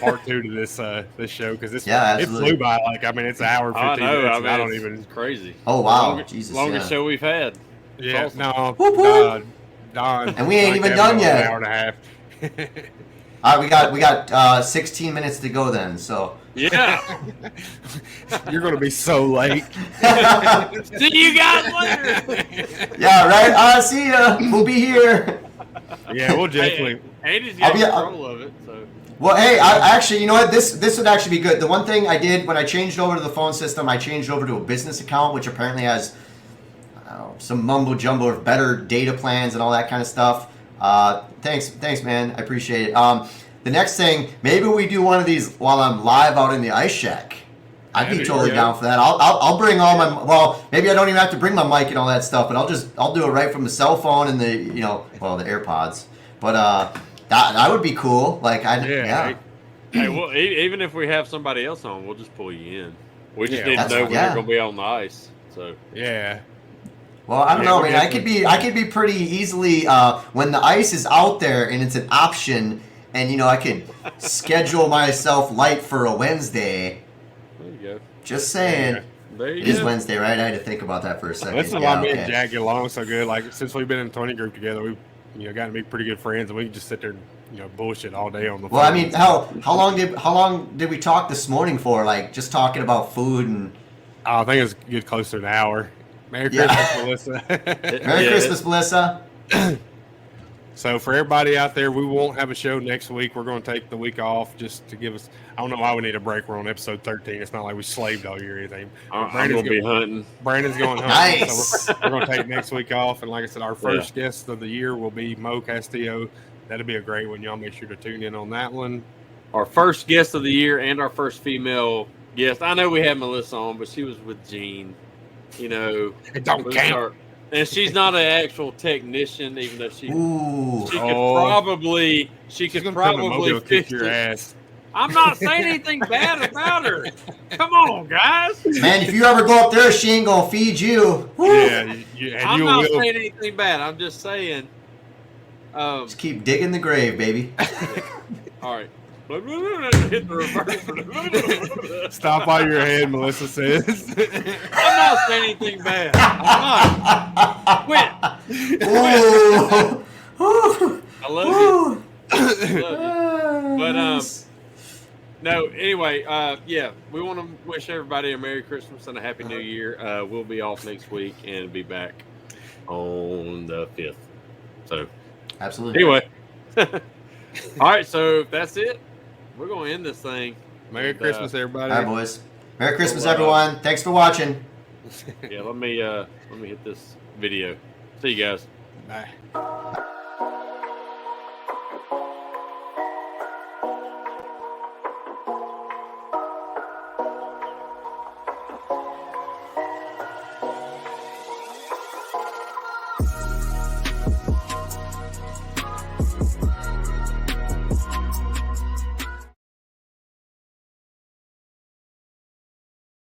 part 2 to this show because it flew by. Like, I mean, it's an hour 15 minutes. I mean, I don't even. It's crazy. Oh wow, Jesus! Longest show we've had. Yeah, awesome. No, Don, and we ain't even done yet. An hour and a half. All right, we got 16 minutes to go then. So yeah, you're gonna be so late. See you guys later. Yeah, right. See ya. We'll be here. Yeah, we'll definitely. Andy's got control of it. So. Well, hey, I actually, you know what? This would actually be good. The one thing I did when I changed over to the phone system, I changed over to a business account, which apparently has some mumbo jumbo of better data plans and all that kind of stuff. Thanks, man. I appreciate it. The next thing, maybe we do one of these while I'm live out in the ice shack. I'd be totally down for that. I'll bring all my, well, maybe I don't even have to bring my mic and all that stuff, but I'll do it right from the cell phone and the AirPods. But that would be cool. Like Hey, well, even if we have somebody else on, we'll just pull you in. We just need to know when you're gonna be on the ice. So yeah. Well, I don't know, man. I could be pretty easily when the ice is out there and it's an option, and I could schedule myself light for a Wednesday. There you go. Just saying. There you go. It is Wednesday, right? I had to think about that for a second. This is why me and Jack get along so good. Like since we've been in the 20 group together, we've gotten to be pretty good friends, and we can just sit there and bullshit all day on the phone. Well, I mean, how long did we talk this morning for? Like just talking about food and. I think it was a good close to an hour. Merry Christmas, Melissa. Merry Christmas, Melissa. So for everybody out there, we won't have a show next week. We're going to take the week off just to give us. I don't know why we need a break. We're on episode 13. It's not like we slaved all year or anything. I'm going to be hunting. Brandon's going hunting. Nice. So we're going to take next week off. And like I said, our first guest of the year will be Mo Castillo. That'll be a great one. Y'all make sure to tune in on that one. Our first guest of the year and our first female guest. I know we had Melissa on, but she was with Gene. It don't count. And she's not an actual technician, even though she could probably kick your ass. I'm not saying anything bad about her. Come on, guys. Man, if you ever go up there, she ain't gonna feed you. Woo. Yeah, I'm not saying anything bad. I'm just saying. Just keep digging the grave, baby. All right. Hit the reverse. Stop while you're ahead, Melissa says. I'm not saying anything bad. I'm not. Quit. I love you. But no. Anyway, we want to wish everybody a Merry Christmas and a Happy New Year. We'll be off next week and be back on the 5th. So, absolutely. Anyway, all right. So that's it. We're going to end this thing. Merry Christmas, everybody. All right, boys. Merry Christmas, everyone. Thanks for watching. Yeah, let me hit this video. See you guys. Bye.